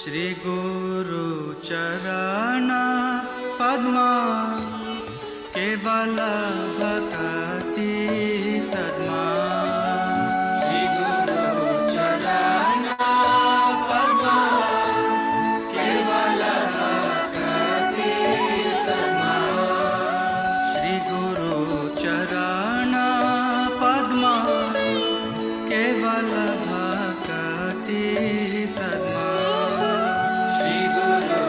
Shri Guru Charana Padma Kevala Bhakti Sadma. Shri Guru Charana Padma Kevala Bhakti Sadma. Shri Guru Charana Padma Kevala Bhakti Sadma. Shri Guru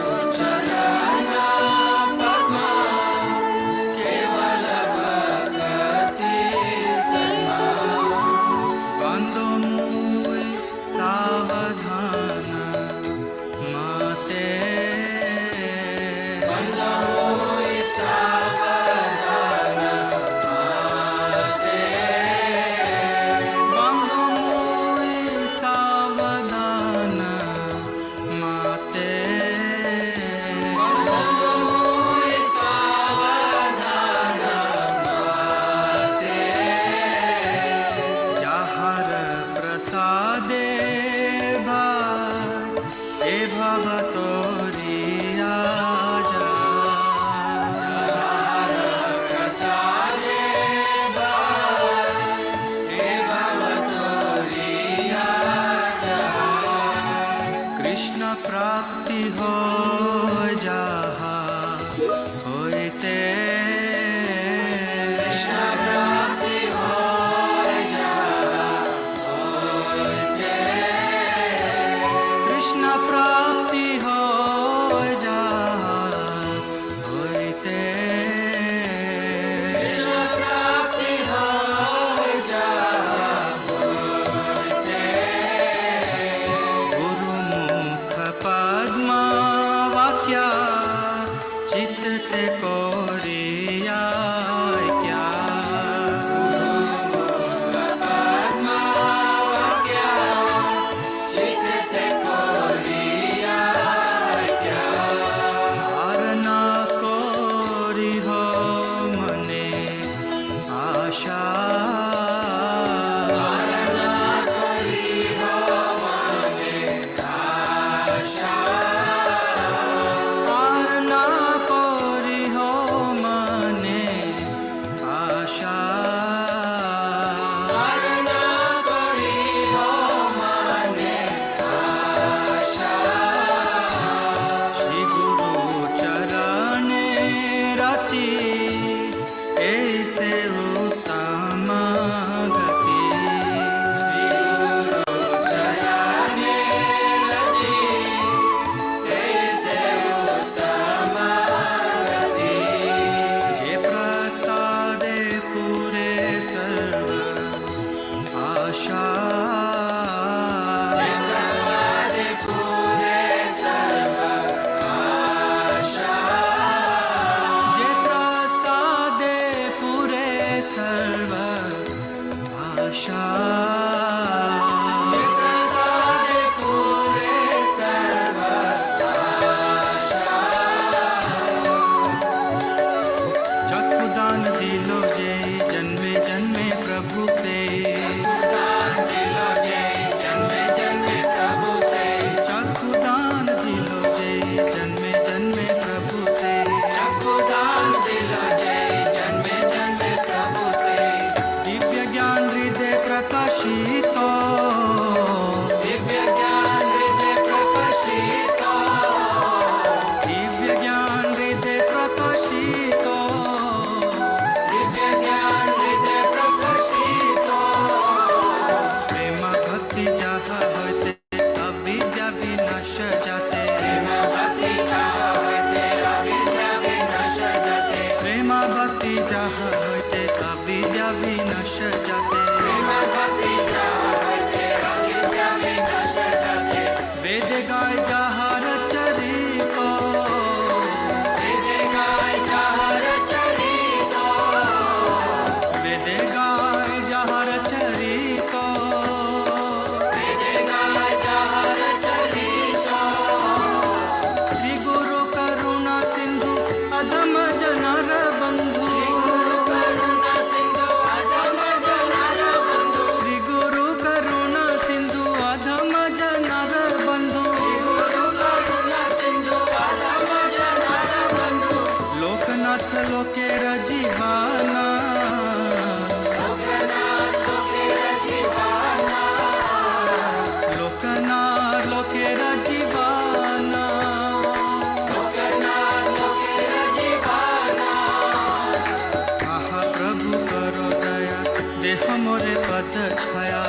पद छाया।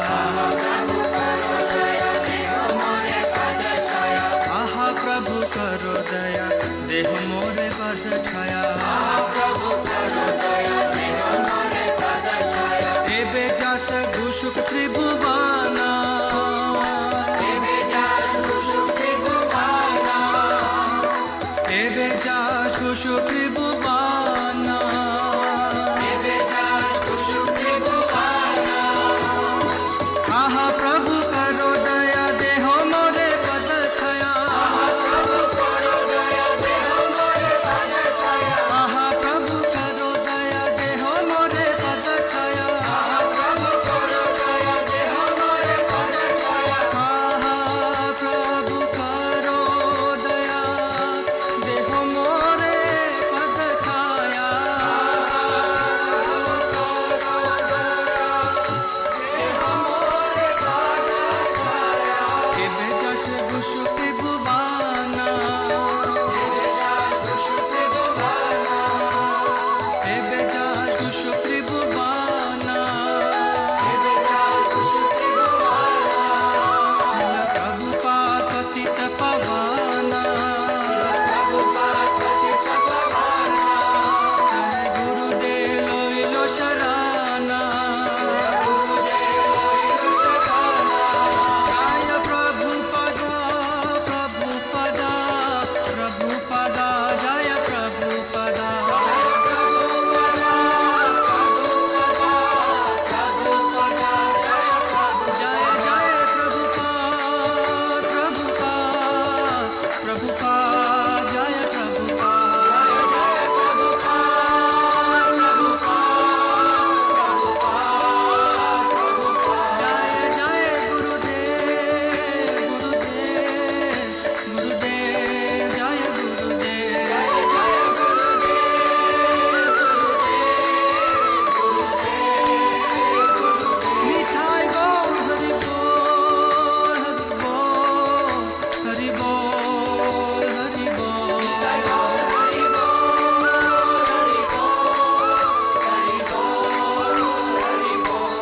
आहा प्रभु करो दया देह मोरे पद छाया। एबे जास घुसुक त्रिभुवाना, एबे जास घुसुक त्रिभुवाना, एबे जास घुसुक त्रिभुवाना, एबे जास घुसुक त्रिभुवाना। आहा प्रभु करो दया देहो मोरे पद छाया। आहा प्रभु करो दया देहो मोरे पद छाया। आहा प्रभु करो दया देहो मोरे पद छाया। आहा प्रभु करो दया देहो मोरे पद छाया। आहा प्रभु करो दया देहो मोरे पद छाया। एबे जास घुसुक त्रिभुवाना, एबे जास घुसुक त्रिभुवाना, एबे जास घुसुक त्रिभुवाना, एबे जास घुसुक त्रिभुवाना। शिल प्रभुपाद पतित पावना, प्रभुपाद पतित पावना। जय गुरुदेव लोइलो शराना, गुरुदेव लोइलो शराना। जय प्रभुपदा प्रभुपदा प्रभुपदा, जय प्रभुपदा प्रभुपदा प्रभुपदा प्रभुपदा। जय जय प्रभुपाद प्रभुपाद प्रभुपाद, जय प्रभुपाद जय प्रभुपाद प्रभुपाद। जय जय गुरुदेव गुरुदेव गुरुदेव, जय गुरुदेव जय जय गुरुदेव। मिठाई गौर हरि बोल हरि बोल हरि बोल हरि बोल। हरि बोल हरि बोल हरि बोल हरि बोल।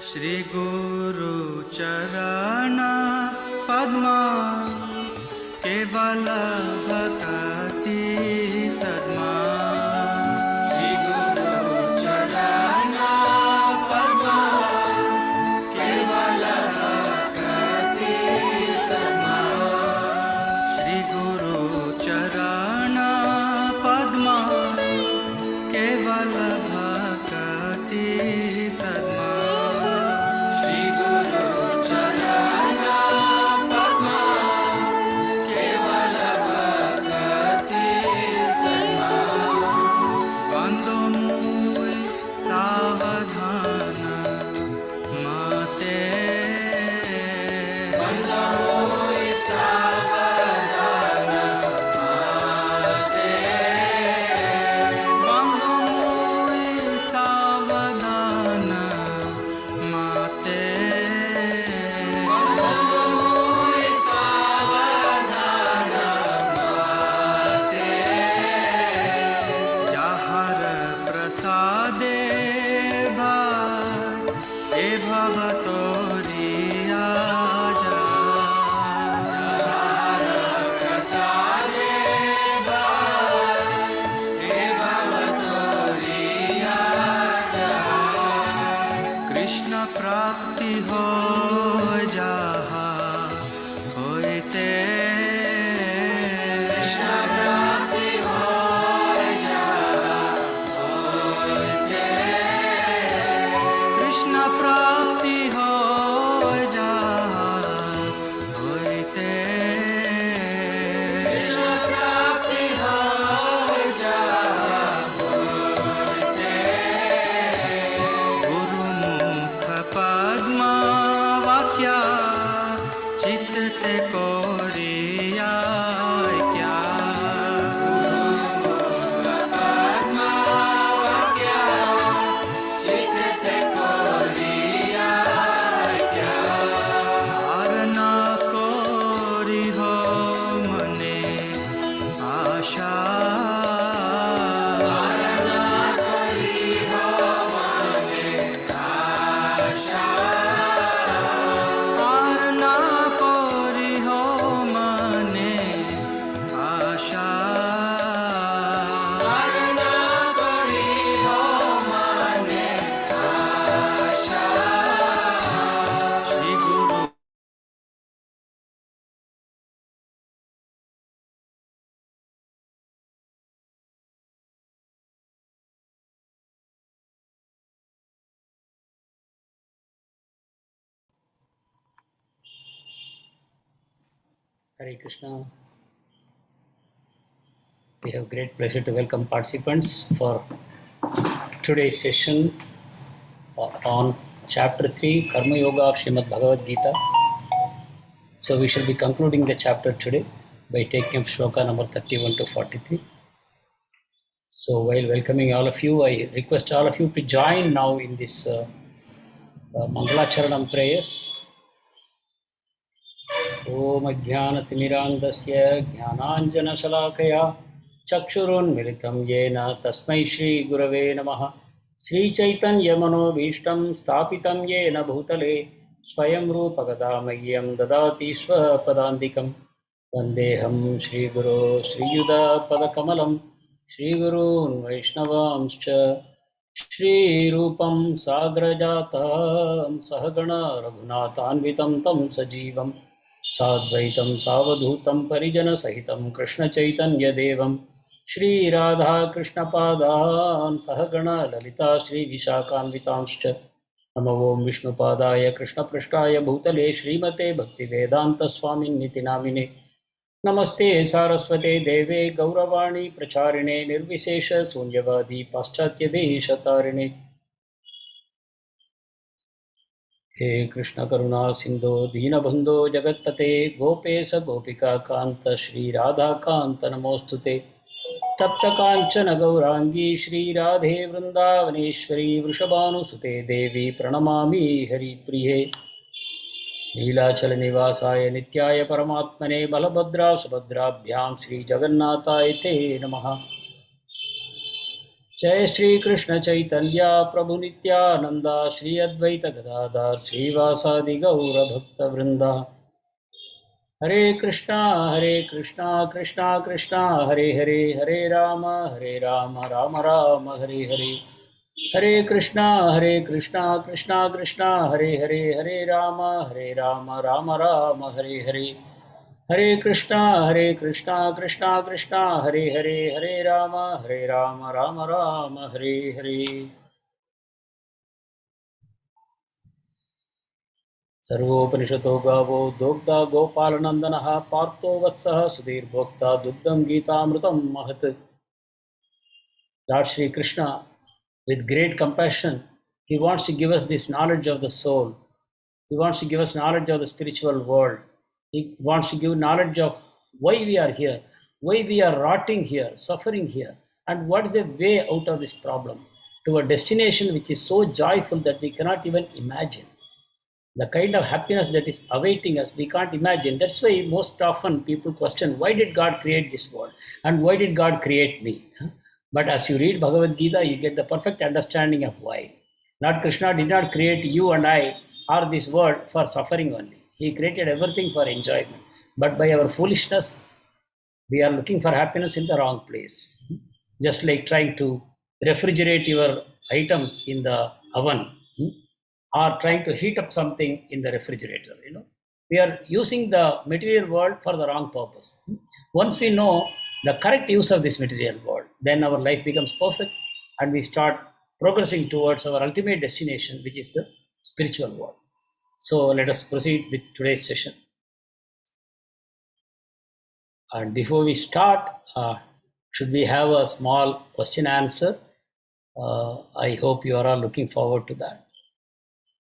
श्री गुरु चरण पद्मा केवल भक्ति सद्मा। श्री गुरु चरण पद्मा केवल भक्ति सद्मा। श्री गुरु चरण पद्मा केवल भक्ति सद्मा। श्री गुरु चरण पद्मा केवल भक्ति सद्मा। बंदो मूल सावधान माते, बंदो मूल सावधान माते, बंदो मूल सावधान माते, बंदो मूल सावधान माते। जहर प्रसादे भाई ए भव तोरिया जा। जहर प्रसादे भाई ए भव तोरिया जा। कृष्ण प्राप्ति हो जहा होइते, कृष्ण प्राप्ति हो जहा होइते, कृष्ण प्राप्ति हो जहा होइते, कृष्ण प्राप्ति हो जहा होइते। गुरुमुख पद्मा वाक्या चित्त ते कोरिया क्या। Hare Krishna. We have great pleasure to welcome participants for today's session on Chapter 3, Karma Yoga of Srimad Bhagavad Gita. So we shall be concluding the chapter today by taking up shloka number 31 to 43. So while welcoming all of you, I request all of you to join now in this Mangalacharanam prayers. Om Ajnanatimirandasya Jnananjanashalakaya Chakshurunmilitam Yena Tasmai Shri Gurave Namaha Sri Chaitanya Manobhishtam Sthapitam Yena Bhutale Swayam Rupa Gadamayyam Dadati Swapadandikam Vandeham Shri Guru Sri Yuda Padakamalam Shri Gurun Vaishnavamscha Shri Rupam Sagrajatam Sahagana Raghunatanvitam Tam Sajivam साद्वैतं सावधूतं परिजनसहितं कृष्णचैतन्यदेवं श्रीराधाकृष्णपादान् सहगण Lalita श्रीविशाखान्वितांश्च नमो ॐ विष्णुपादाय कृष्णपृष्ठाय भूतले श्रीमते भक्तिवेदान्तस्वामिन्निति नामिने नमस्ते सारस्वते देवे गौरवाणी प्रचारिणे निर्विशेषशून्यवादी पाश्चात्यदेशतारिणे हे कृष्ण करुणा सिंधो दीनबंधो जगत्पते गोपेश गोपिका कांत श्री राधा कांत नमोस्तुते तप्त कांचन गौरांगी श्री राधे वृंदावनेश्वरी वृषभानुसुते देवी प्रणमामि हरिप्रिये नीलाचल निवासाय नित्याय परमात्मने बलभद्रा सुभद्राभ्यां श्री जगन्नाथाय ते नमः जय श्री कृष्ण चैतन्य प्रभु नित्यानंदा श्री अद्वैत गदाधर श्रीवासादि गौर भक्त वृंदा हरे कृष्णा कृष्णा कृष्णा हरे हरे हरे राम राम राम हरे हरे हरे कृष्णा कृष्णा कृष्णा हरे राम राम राम हरे हरे हरे कृष्णा कृष्णा कृष्णा हरे राम राम राम हरे हरे सर्वोपनिषतो गावो दोग्धा गोपालनंदनः पार्थो वत्सः सुधीर्भोक्ता दुग्धं गीतामृतं महत्. Lord Shri Krishna, with great compassion, he wants to give us this knowledge of the soul. He wants to give us knowledge of the spiritual world. He wants to give knowledge of why we are here, why we are rotting here, suffering here, and what is the way out of this problem to a destination which is so joyful that we cannot even imagine. The kind of happiness that is awaiting us, we can't imagine. That's why most often people question, why did God create this world? And why did God create me? But as you read Bhagavad Gita, you get the perfect understanding of why. Lord Krishna did not create you and I or this world for suffering only. He created everything for enjoyment. But by our foolishness, we are looking for happiness in the wrong place. Just like trying to refrigerate your items in the oven, or trying to heat up something in the refrigerator. We are using the material world for the wrong purpose. Once we know the correct use of this material world, then our life becomes perfect and we start progressing towards our ultimate destination, which is the spiritual world. So let us proceed with today's session. And before we start, should we have a small question answer? I hope you are all looking forward to that.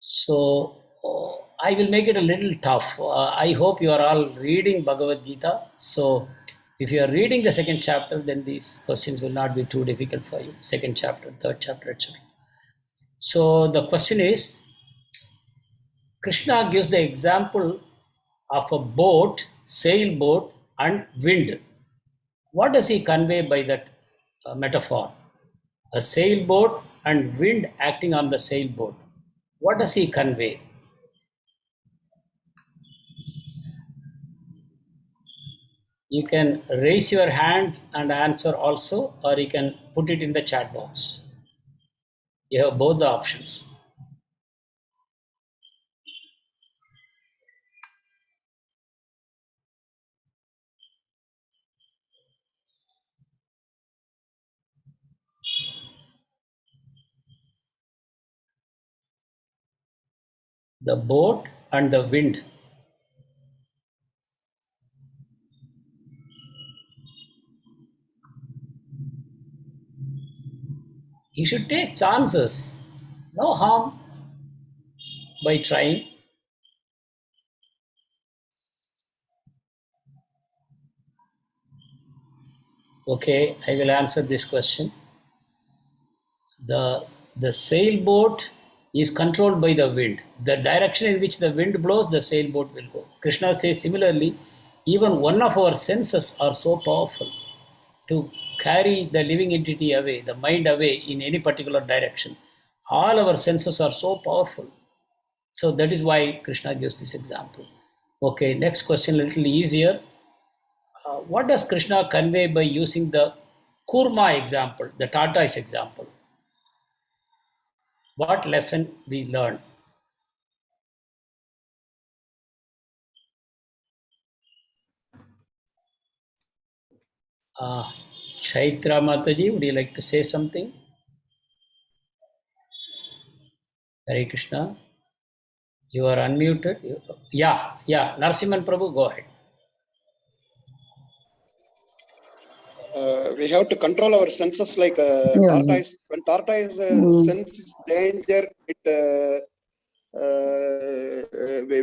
So I will make it a little tough. I hope you are all reading Bhagavad Gita. So if you are reading the second chapter, then these questions will not be too difficult for you. Second chapter, third chapter, etc. So the question is, Krishna gives the example of a boat, sailboat, and wind. What does he convey by that metaphor? A sailboat and wind acting on the sailboat. What does he convey? You can raise your hand and answer also, or you can put it in the chat box. You have both the options. The boat and the wind. He should take chances. No harm by trying. Okay, I will answer this question. The sailboat is controlled by the wind. The direction in which the wind blows, the sailboat will go. Krishna says similarly, even one of our senses are so powerful to carry the living entity away, the mind away in any particular direction. All our senses are so powerful. So that is why Krishna gives this example. Okay, next question, a little easier. What does Krishna convey by using the kurma example, the tortoise example? What lesson we learn? Chaitra Mataji, would you like to say something? Hare Krishna. You are unmuted. Yeah. Narsimhan Prabhu, go ahead. We have to control our senses like tortoise. When tortoise senses danger, it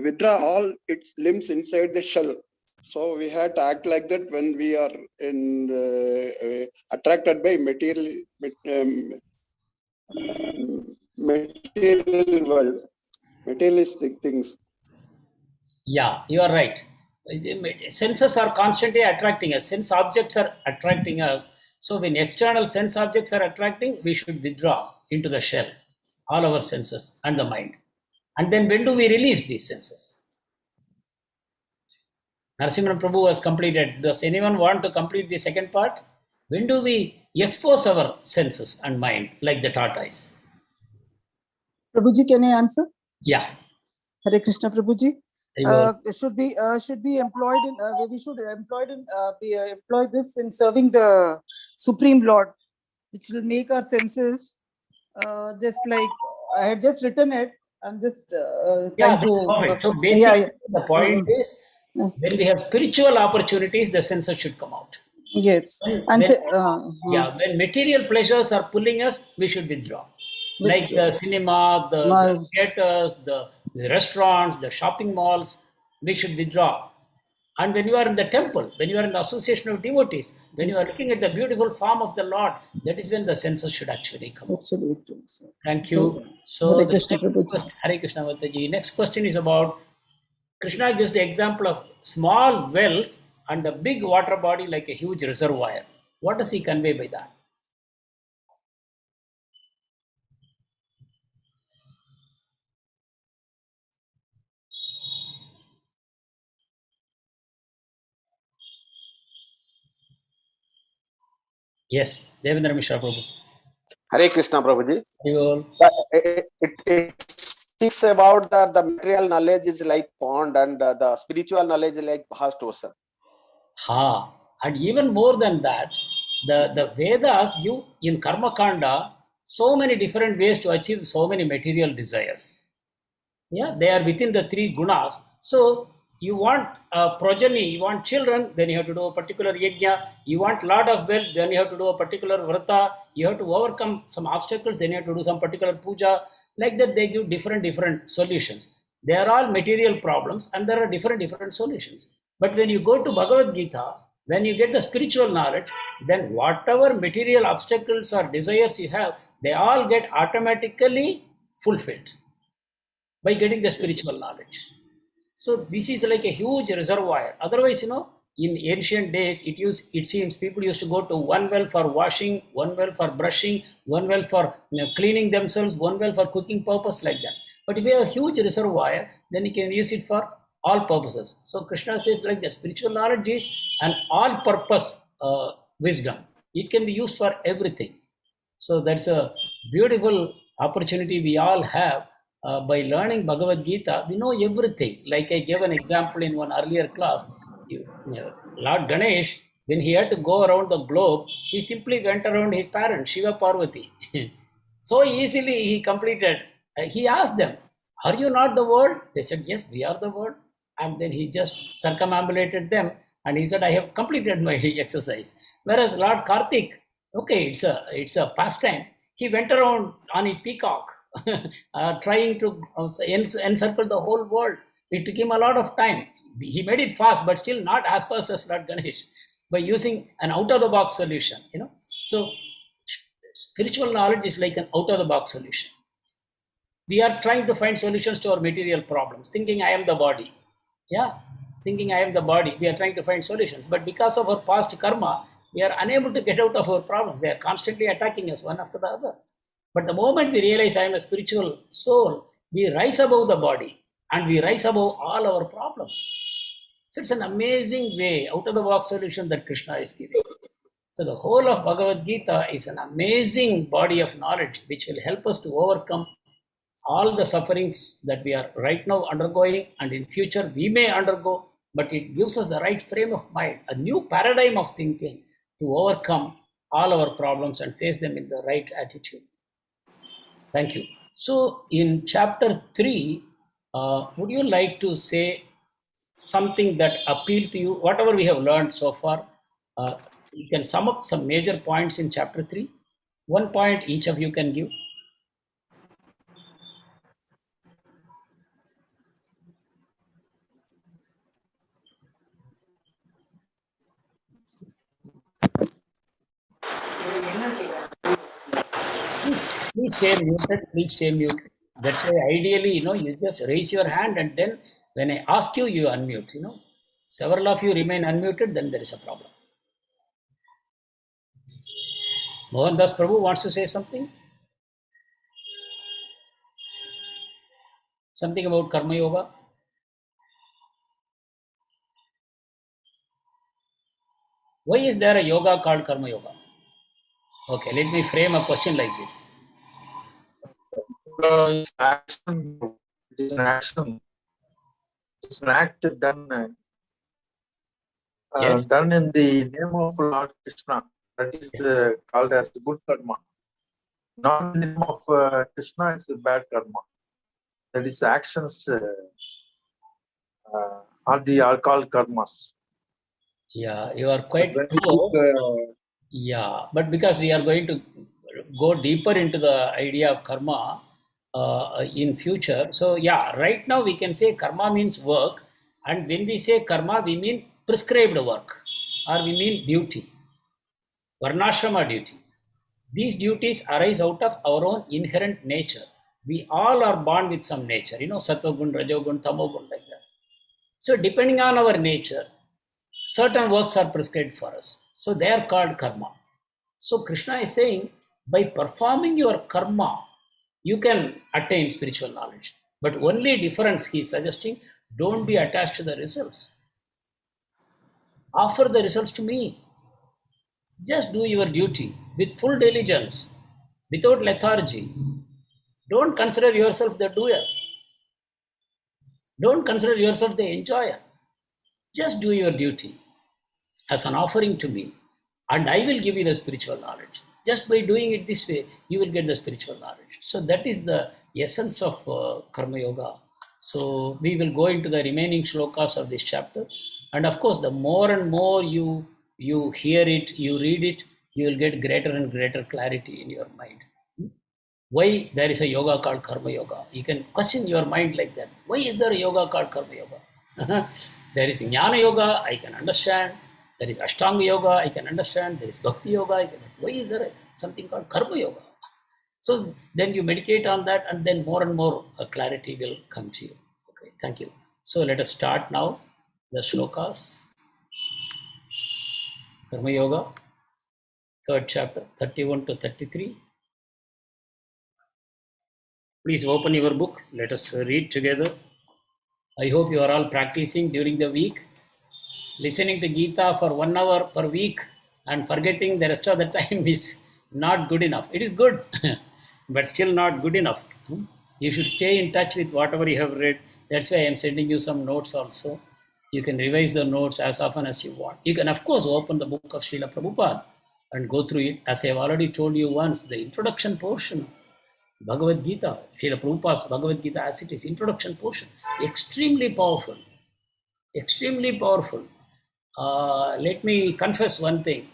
withdraw all its limbs inside the shell. So we have to act like that when we are in attracted by material world, materialistic things. Yeah, you are right. Senses are constantly attracting us. Sense objects are attracting us. So when external sense objects are attracting, we should withdraw into the shell, all our senses and the mind. And then when do we release these senses? Narasimhan Prabhu has completed. Does anyone want to complete the second part? When do we expose our senses and mind like the tortoise? Prabhuji, can I answer? Yeah. Hare Krishna, Prabhuji. Should be employed in. We should employ this in serving the Supreme Lord, which will make our senses just like I had just written it. I'm just trying to. Perfect. So basically, the point is, when we have spiritual opportunities, the senses should come out. Yes. When material pleasures are pulling us, we should withdraw. Like the cinema, the theaters, the restaurants, the shopping malls, we should withdraw. And when you are in the temple, when you are in the association of devotees, when you are looking at the beautiful form of the Lord, that is when the senses should actually come out. Thank you. So, Hare Krishna Mataji. Next question is about Krishna gives the example of small wells and a big water body like a huge reservoir. What does he convey by that? Yes, Devendra Mishra Prabhu. Hare Krishna Prabhuji. It speaks about the material knowledge is like pond and the spiritual knowledge is like vast ocean. And even more than that, the Vedas give in Karma Kanda so many different ways to achieve so many material desires. Yeah, they are within the three gunas. So you want a progeny, you want children, then you have to do a particular yajna. You want lot of wealth, then you have to do a particular vrata. You have to overcome some obstacles, then you have to do some particular puja. Like that, they give different solutions. They are all material problems, and there are different solutions. But when you go to Bhagavad Gita, when you get the spiritual knowledge, then whatever material obstacles or desires you have, they all get automatically fulfilled by getting the spiritual knowledge. So this is like a huge reservoir. Otherwise, in ancient days, it seems people used to go to one well for washing, one well for brushing, one well for cleaning themselves, one well for cooking purpose, like that. But if you have a huge reservoir, then you can use it for all purposes. So Krishna says like that, spiritual knowledge is an all-purpose wisdom. It can be used for everything. So that's a beautiful opportunity we all have. By learning Bhagavad Gita, we know everything. Like I gave an example in one earlier class. Lord Ganesh, when he had to go around the globe, he simply went around his parents, Shiva Parvati. So easily he completed. He asked them, "Are you not the world?" They said, "Yes, we are the world." And then he just circumambulated them and he said, "I have completed my exercise." Whereas Lord Karthik, okay, it's a pastime. He went around on his peacock, trying to encircle the whole world. It took him a lot of time. He made it fast, but still not as fast as Lord Ganesh, by using an out-of-the-box solution. So spiritual knowledge is like an out-of-the-box solution. We are trying to find solutions to our material problems, thinking I am the body. Yeah, thinking I am the body. We are trying to find solutions. But because of our past karma, we are unable to get out of our problems. They are constantly attacking us one after the other. But the moment we realize I am a spiritual soul, we rise above the body and we rise above all our problems. So it's an amazing way, out of the box solution that Krishna is giving. So the whole of Bhagavad Gita is an amazing body of knowledge which will help us to overcome all the sufferings that we are right now undergoing and in future we may undergo, but it gives us the right frame of mind, a new paradigm of thinking to overcome all our problems and face them in the right attitude. Thank you. So in chapter 3, would you like to say something that appealed to you, whatever we have learned so far? You can sum up some major points in chapter 3. One point each of you can give. Please stay muted. Please stay muted. That's why ideally, you just raise your hand and then when I ask you, you unmute. Several of you remain unmuted, then there is a problem. Mohan Das Prabhu wants to say something. Something about Karma Yoga. Why is there a yoga called Karma Yoga? Okay, let me frame a question like this. It's action. It is an action. It's an act done. Yes. Done in the name of Lord Krishna. That is called as the good karma. Not in the name of Krishna, it's a bad karma. That is actions are called karmas. Yeah, you are quite When we close. do Yeah, but because we are going to go deeper into the idea of karma in future. So yeah, right now we can say karma means work. And when we say karma, we mean prescribed work or we mean duty, varnashrama duty. These duties arise out of our own inherent nature. We all are born with some nature, sattva gun, rajo gun, tamo gun, like that. So depending on our nature, certain works are prescribed for us. So they are called karma. So Krishna is saying, by performing your karma, you can attain spiritual knowledge. But only difference he is suggesting, don't be attached to the results. Offer the results to me. Just do your duty with full diligence, without lethargy. Don't consider yourself the doer. Don't consider yourself the enjoyer. Just do your duty as an offering to me, and I will give you the spiritual knowledge. Just by doing it this way, you will get the spiritual knowledge. So that is the essence of Karma Yoga. So we will go into the remaining shlokas of this chapter. And of course, the more and more you hear it, you read it, you will get greater and greater clarity in your mind. Why there is a yoga called Karma Yoga? You can question your mind like that. Why is there a yoga called Karma Yoga? There is Jnana Yoga, I can understand. There is Ashtanga Yoga, I can understand. There is Bhakti Yoga, why is there something called Karma Yoga? So then you meditate on that and then more and more clarity will come to you. Okay, thank you. So let us start now the shlokas. Karma Yoga, 3rd chapter, 31 to 33. Please open your book. Let us read together. I hope you are all practicing during the week. Listening to Gita for 1 hour per week and forgetting the rest of the time is not good enough. It is good, but still not good enough. You should stay in touch with whatever you have read. That's why I am sending you some notes also. You can revise the notes as often as you want. You can, of course, open the book of Srila Prabhupada and go through it. As I have already told you once, the introduction portion, Bhagavad Gita, Srila Prabhupada's Bhagavad Gita as it is, introduction portion, extremely powerful. Extremely powerful. Let me confess one thing.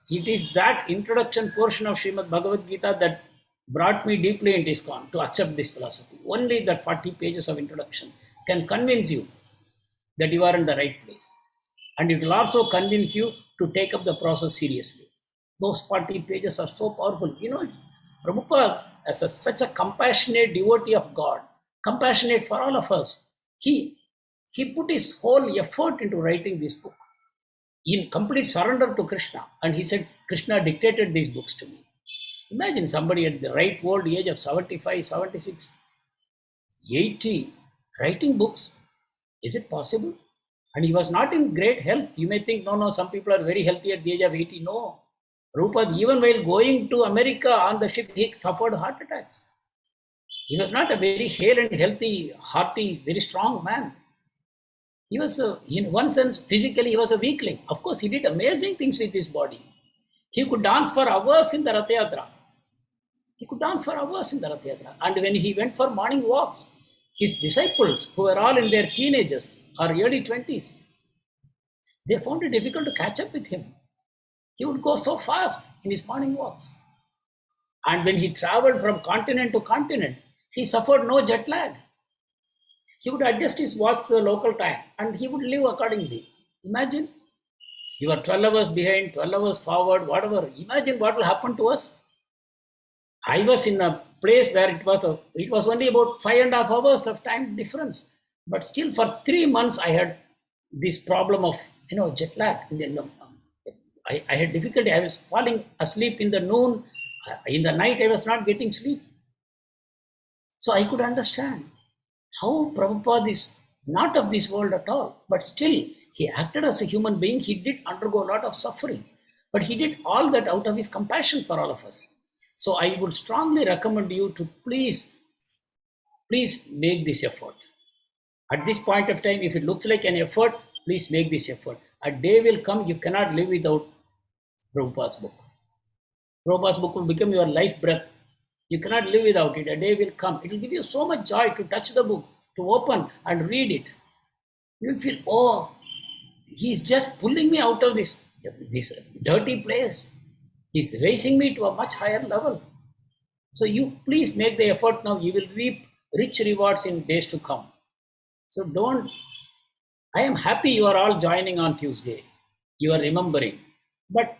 It is that introduction portion of Srimad Bhagavad Gita that brought me deeply into ISKCON to accept this philosophy. Only that 40 pages of introduction can convince you that you are in the right place. And it will also convince you to take up the process seriously. Those 40 pages are so powerful. Prabhupada, as such a compassionate devotee of God, compassionate for all of us, he put his whole effort into writing this book in complete surrender to Krishna. And he said, Krishna dictated these books to me. Imagine somebody at the ripe old age of 75, 76, 80, writing books. Is it possible? And he was not in great health. You may think, no, some people are very healthy at the age of 80. No. Prabhupada, even while going to America on the ship, he suffered heart attacks. He was not a very hale and healthy, hearty, very strong man. He was, in one sense, physically, he was a weakling. Of course, he did amazing things with his body. He could dance for hours in the Rath Yatra. And when he went for morning walks, his disciples, who were all in their teenagers or early 20s, they found it difficult to catch up with him. He would go so fast in his morning walks. And when he traveled from continent to continent, he suffered no jet lag. He would adjust his watch to the local time and he would live accordingly. Imagine, you are 12 hours behind, 12 hours forward, whatever. Imagine what will happen to us. I was in a place where it was only about 5.5 hours of time difference. But still for 3 months, I had this problem of, jet lag. I had difficulty. I was falling asleep in the noon. In the night, I was not getting sleep. So I could understand how Prabhupada is not of this world at all. But still, he acted as a human being. He did undergo a lot of suffering. But he did all that out of his compassion for all of us. So I would strongly recommend you to please make this effort. At this point of time, if it looks like an effort, please make this effort. A day will come, you cannot live without Prabhupada's book. Prabhupada's book will become your life breath. You cannot live without it. A day will come. It will give you so much joy to touch the book, to open and read it. You will feel, oh, he's just pulling me out of this dirty place. He's raising me to a much higher level. So you please make the effort now. You will reap rich rewards in days to come. So I am happy you are all joining on Tuesday. You are remembering. But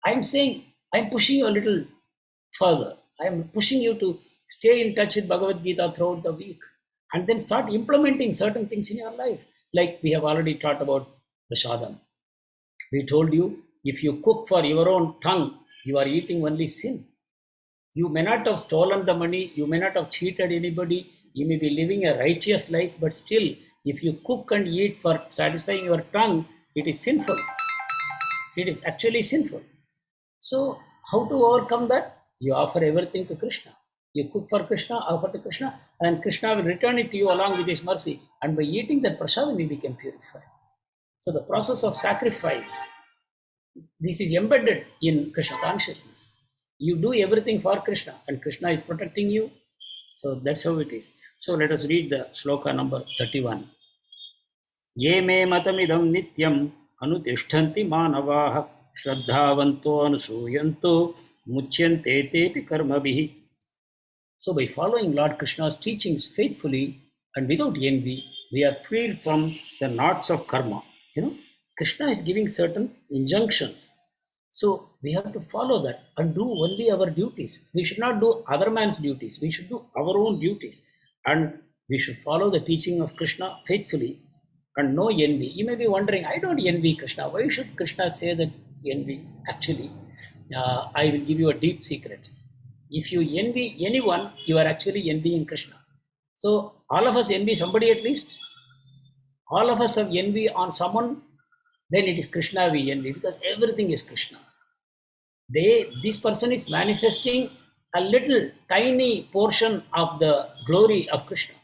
I'm saying, I'm pushing you a little further. I'm pushing you to stay in touch with Bhagavad Gita throughout the week and then start implementing certain things in your life. Like we have already taught about Prashadam. We told you, if you cook for your own tongue, you are eating only sin. You may not have stolen the money, you may not have cheated anybody, you may be living a righteous life, but still, if you cook and eat for satisfying your tongue, it is sinful. It is actually sinful. So, how to overcome that? You offer everything to Krishna. You cook for Krishna, offer to Krishna, and Krishna will return it to you along with his mercy. And by eating that prasadam, you become purified. So, the process of sacrifice, this is embedded in Krishna consciousness. You do everything for Krishna and Krishna is protecting you. So that's how it is. So let us read the shloka number 31. Ye me matamidam nityam anutishtanti manavaha shraddhavanto anusuyanto muchyante tepi karmabhihi. So by following Lord Krishna's teachings faithfully and without envy, we are freed from the knots of karma. Krishna is giving certain injunctions. So we have to follow that and do only our duties. We should not do other man's duties. We should do our own duties. And we should follow the teaching of Krishna faithfully and no envy. You may be wondering, I don't envy Krishna. Why should Krishna say that envy? Actually, I will give you a deep secret. If you envy anyone, you are actually envying Krishna. So all of us envy somebody at least. All of us have envy on someone. Then it is Krishna we envy because everything is Krishna. This person is manifesting a little tiny portion of the glory of Krishna,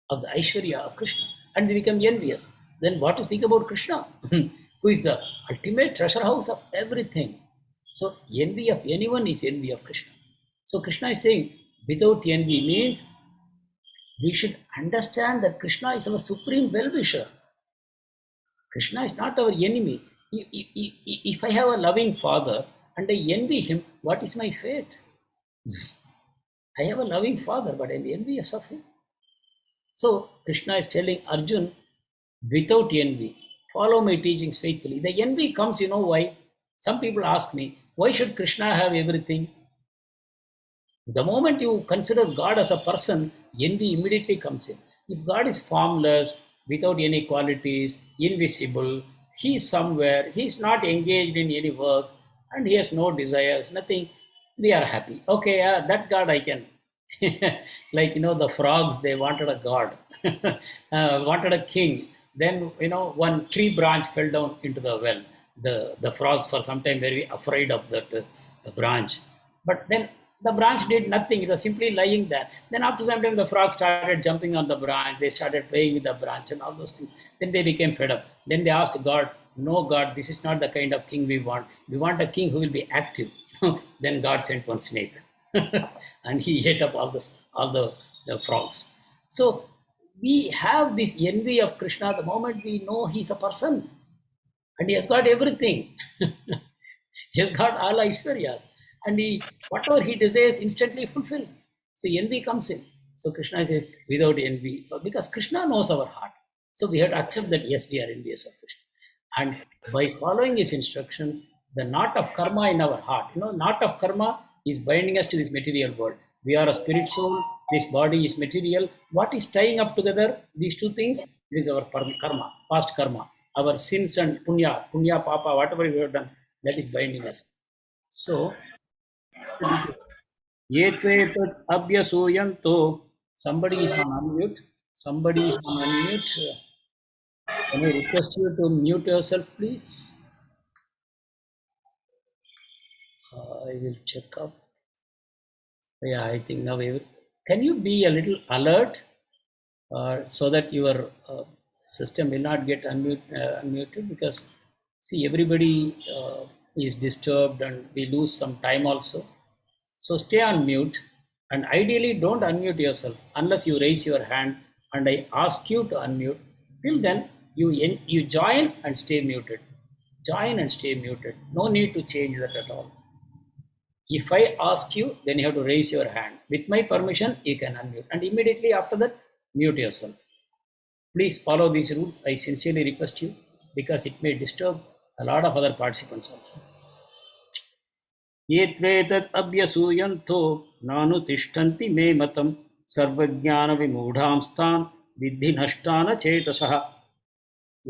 of the Aishwarya of Krishna, and we become envious. Then what to speak about Krishna, who is the ultimate treasure house of everything. So envy of anyone is envy of Krishna. So Krishna is saying, without envy means we should understand that Krishna is our supreme well-wisher. Krishna is not our enemy. If I have a loving father and I envy him, what is my fate? I have a loving father, but I'm envious of him. So Krishna is telling Arjun, without envy, follow my teachings faithfully. The envy comes, you know why? Some people ask me, why should Krishna have everything? The moment you consider God as a person, envy immediately comes in. If God is formless, without any qualities, invisible, he is somewhere, he is not engaged in any work, and he has no desires, nothing, we are happy. Okay, that God I can. Like, the frogs, they wanted a god, wanted a king. Then, one tree branch fell down into the well. The frogs, for some time, very afraid of that branch. But then the branch did nothing. It was simply lying there. Then after some time, the frogs started jumping on the branch. They started playing with the branch and all those things. Then they became fed up. Then they asked God, no, God, this is not the kind of king we want. We want a king who will be active. Then God sent one snake. And he ate up all the frogs. So we have this envy of Krishna the moment we know he's a person. And he has got everything. He has got all Aishwaryas. And whatever he desires instantly fulfilled. So envy comes in. So Krishna says, without envy, because Krishna knows our heart. So we have to accept that, yes, we are envious of Krishna. And by following his instructions, the knot of karma in our heart, knot of karma is binding us to this material world. We are a spirit soul, this body is material. What is tying up together these two things? It is our karma, past karma. Our sins and punya, papa, whatever we have done, that is binding us. So, Yetvetat abhyasuyanto. Somebody is on unmute. Somebody is on unmute. Can I request you to mute yourself, please? I will check up. Yeah, I think now we will. Can you be a little alert so that your system will not get unmuted? Because, see, everybody is disturbed and we lose some time also. So stay on mute, and ideally don't unmute yourself unless you raise your hand and I ask you to unmute. Till then, you join and stay muted. Join and stay muted. No need to change that at all. If I ask you, then you have to raise your hand. With my permission, you can unmute. And immediately after that, mute yourself. Please follow these rules. I sincerely request you, because it may disturb a lot of other participants also. Yetvetat abhyasuyanto nanu tishtanti me matam sarvajnana vimudhamstan vidhi nashtana chetasaha.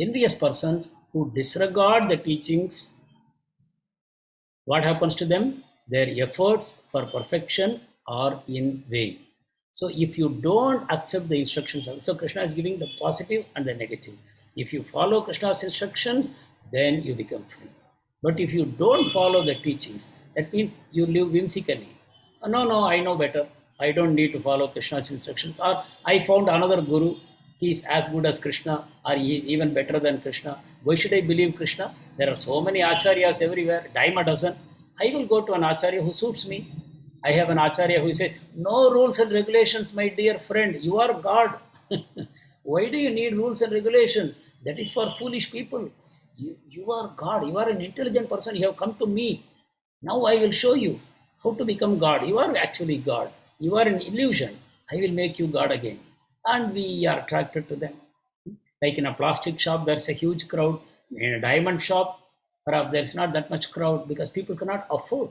Envious persons who disregard the teachings, what happens to them? Their efforts for perfection are in vain. So if you don't accept the instructions, so Krishna is giving the positive and the negative. If you follow Krishna's instructions, then you become free. But if you don't follow the teachings, that means you live whimsically. No, I know better. I don't need to follow Krishna's instructions. Or I found another guru. He is as good as Krishna, or he is even better than Krishna. Why should I believe Krishna? There are so many acharyas everywhere, dime a dozen. I will go to an acharya who suits me. I have an acharya who says, no rules and regulations, my dear friend. You are God. Why do you need rules and regulations? That is for foolish people. You are God. You are an intelligent person. You have come to me. Now I will show you how to become God. You are actually God. You are an illusion. I will make you God again. And we are attracted to them. Like in a plastic shop, there's a huge crowd. In a diamond shop, perhaps there's not that much crowd because people cannot afford.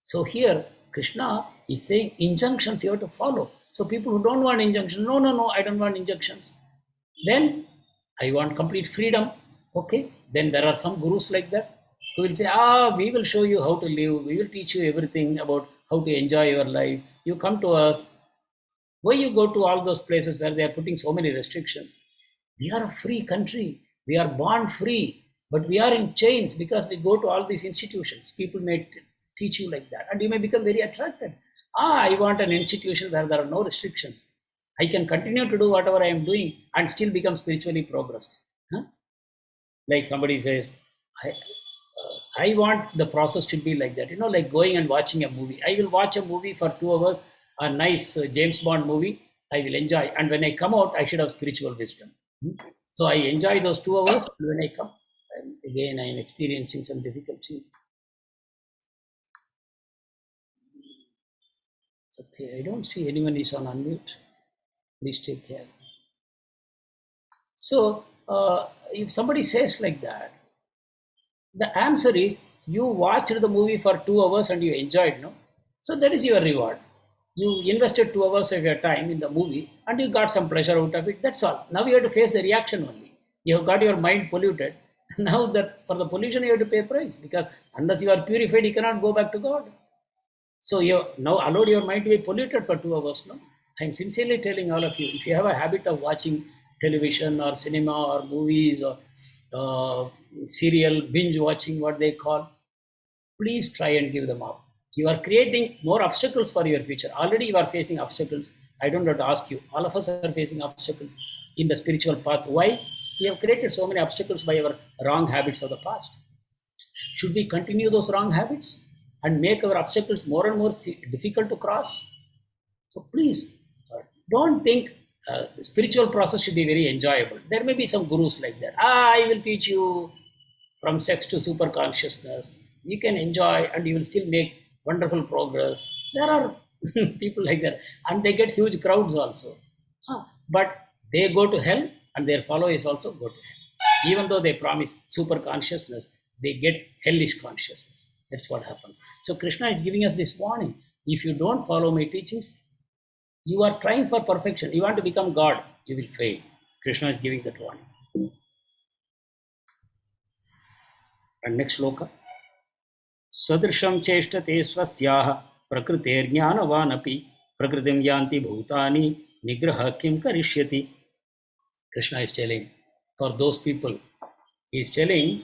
So here, Krishna is saying injunctions you have to follow. So people who don't want injunctions, no, I don't want injunctions. Then I want complete freedom. Okay, then there are some gurus like that who will say, we will show you how to live. We will teach you everything about how to enjoy your life. You come to us. Why you go to all those places where they are putting so many restrictions? We are a free country. We are born free, but we are in chains because we go to all these institutions. People may teach you like that, and you may become very attracted. I want an institution where there are no restrictions. I can continue to do whatever I am doing and still become spiritually progressed. Like somebody says, I want the process to be like that. Like going and watching a movie. I will watch a movie for 2 hours, a nice James Bond movie. I will enjoy. And when I come out, I should have spiritual wisdom. So I enjoy those 2 hours. And when I come, again, I am experiencing some difficulty. Okay, I don't see anyone is on unmute. Please take care. So, if somebody says like that, the answer is you watched the movie for 2 hours and you enjoyed, no? So that is your reward. You invested 2 hours of your time in the movie and you got some pleasure out of it. That's all. Now you have to face the reaction only. You have got your mind polluted. Now that for the pollution you have to pay price, because unless you are purified, you cannot go back to God. So you now allowed your mind to be polluted for 2 hours. No, I'm sincerely telling all of you, if you have a habit of watching television or cinema or movies or serial binge watching, what they call, please try and give them up. You are creating more obstacles for your future. Already you are facing obstacles. I don't have to ask you. All of us are facing obstacles in the spiritual path. Why? We have created so many obstacles by our wrong habits of the past. Should we continue those wrong habits and make our obstacles more and more difficult to cross? So please, don't think the spiritual process should be very enjoyable. There may be some gurus like that. I will teach you from sex to super consciousness. You can enjoy and you will still make wonderful progress. There are people like that, and they get huge crowds also. But they go to hell and their followers also go to hell. Even though they promise super consciousness, they get hellish consciousness. That's what happens. So Krishna is giving us this warning. If you don't follow my teachings, you are trying for perfection. You want to become God, you will fail. Krishna is giving that warning. And next shloka. Sadrisham cheshtate swasyaha prakriter jnanavanapi prakritim yanti bhutani nigraha kim karishyati. Krishna is telling, for those people, he is telling,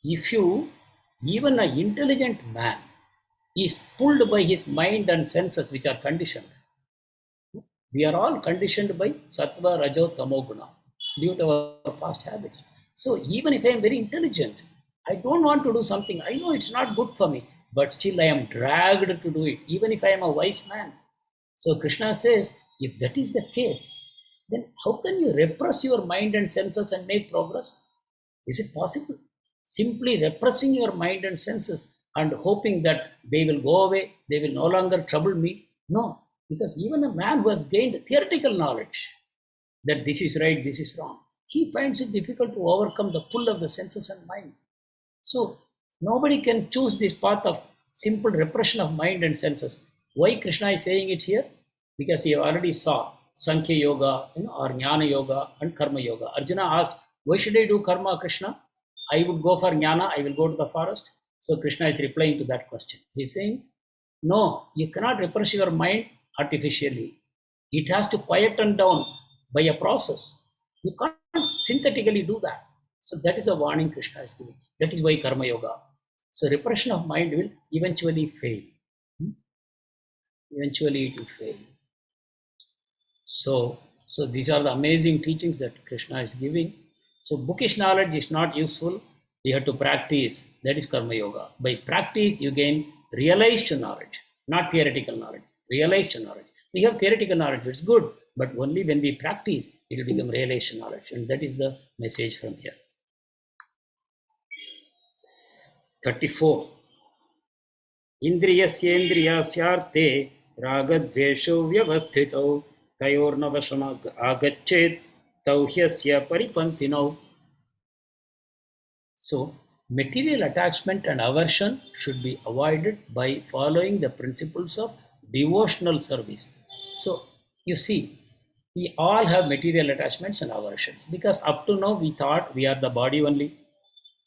if you, even an intelligent man, is pulled by his mind and senses which are conditioned. We are all conditioned by sattva, rajo, tamo guna due to our past habits. So even if I am very intelligent, I don't want to do something. I know it's not good for me, but still I am dragged to do it, even if I am a wise man. So Krishna says, if that is the case, then how can you repress your mind and senses and make progress? Is it possible? Simply repressing your mind and senses and hoping that they will go away, they will no longer trouble me? No, because even a man who has gained theoretical knowledge that this is right, this is wrong, he finds it difficult to overcome the pull of the senses and mind. So nobody can choose this path of simple repression of mind and senses. Why Krishna is saying it here? Because he already saw Sankhya Yoga, or Jnana Yoga and Karma Yoga. Arjuna asked, why should I do karma, Krishna? I would go for Jnana, I will go to the forest. So Krishna is replying to that question. He is saying, no, you cannot repress your mind artificially. It has to quieten down by a process. You can't synthetically do that. So that is a warning Krishna is giving. That is why Karma Yoga. So repression of mind will eventually fail. Eventually it will fail. So these are the amazing teachings that Krishna is giving. So bookish knowledge is not useful. You have to practice. That is Karma Yoga. By practice, you gain realized knowledge, not theoretical knowledge. Realized knowledge. We have theoretical knowledge, it's good, but only when we practice, it will become realized knowledge. And that is the message from here. 34. Indriyasyendriyasyarte ragadvesho vyavasthito tayornavasham agachet tauhyasya paripantino. So, material attachment and aversion should be avoided by following the principles of devotional service. So, you see, we all have material attachments and aversions, because up to now we thought we are the body only.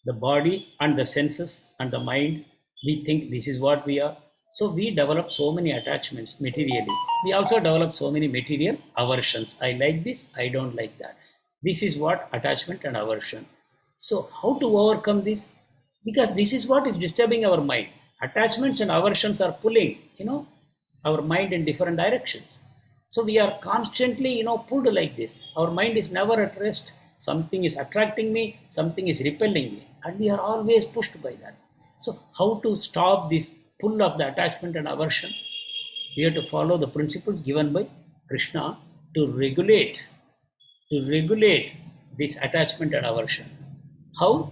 The body and the senses and the mind, we think this is what we are. So we develop so many attachments materially. We also develop so many material aversions. I like this, I don't like that. This is what attachment and aversion. So how to overcome this? Because this is what is disturbing our mind. Attachments and aversions are pulling, our mind in different directions. So we are constantly, pulled like this. Our mind is never at rest. Something is attracting me, something is repelling me, and we are always pushed by that. So how to stop this pull of the attachment and aversion? We have to follow the principles given by Krishna to regulate this attachment and aversion. How?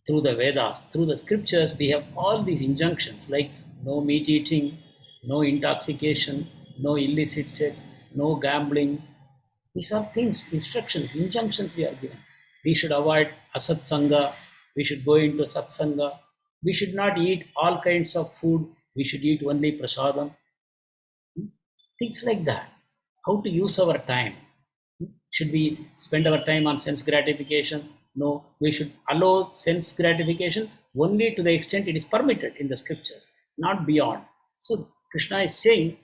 Through the Vedas, through the scriptures, we have all these injunctions like no meat eating, no intoxication, no illicit sex, no gambling. These are things, instructions, injunctions we are given. We should avoid asat sangha. We should go into satsanga. We should not eat all kinds of food. We should eat only prasadam. Things like that. How to use our time. Should we spend our time on sense gratification? No, we should allow sense gratification only to the extent it is permitted in the scriptures, not beyond. So Krishna is saying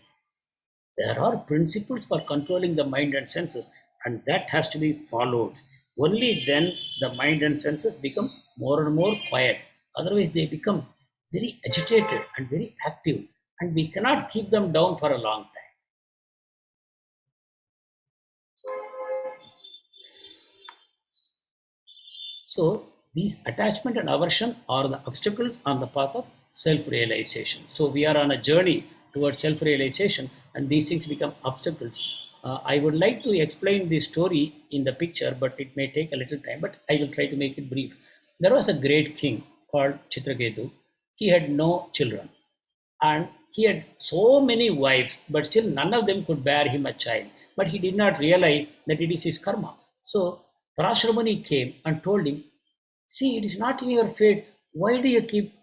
there are principles for controlling the mind and senses, and that has to be followed. Only then the mind and senses become more and more quiet. Otherwise, they become very agitated and very active, and we cannot keep them down for a long time. So these attachment and aversion are the obstacles on the path of self-realization. So we are on a journey towards self-realization, and these things become obstacles. I would like to explain this story in the picture, but it may take a little time, but I will try to make it brief. There was a great king called Chitraketu. He had no children, and he had so many wives, but still none of them could bear him a child. But he did not realize that it is his karma. So Parashramani came and told him, see, it is not in your fate. Why do you keep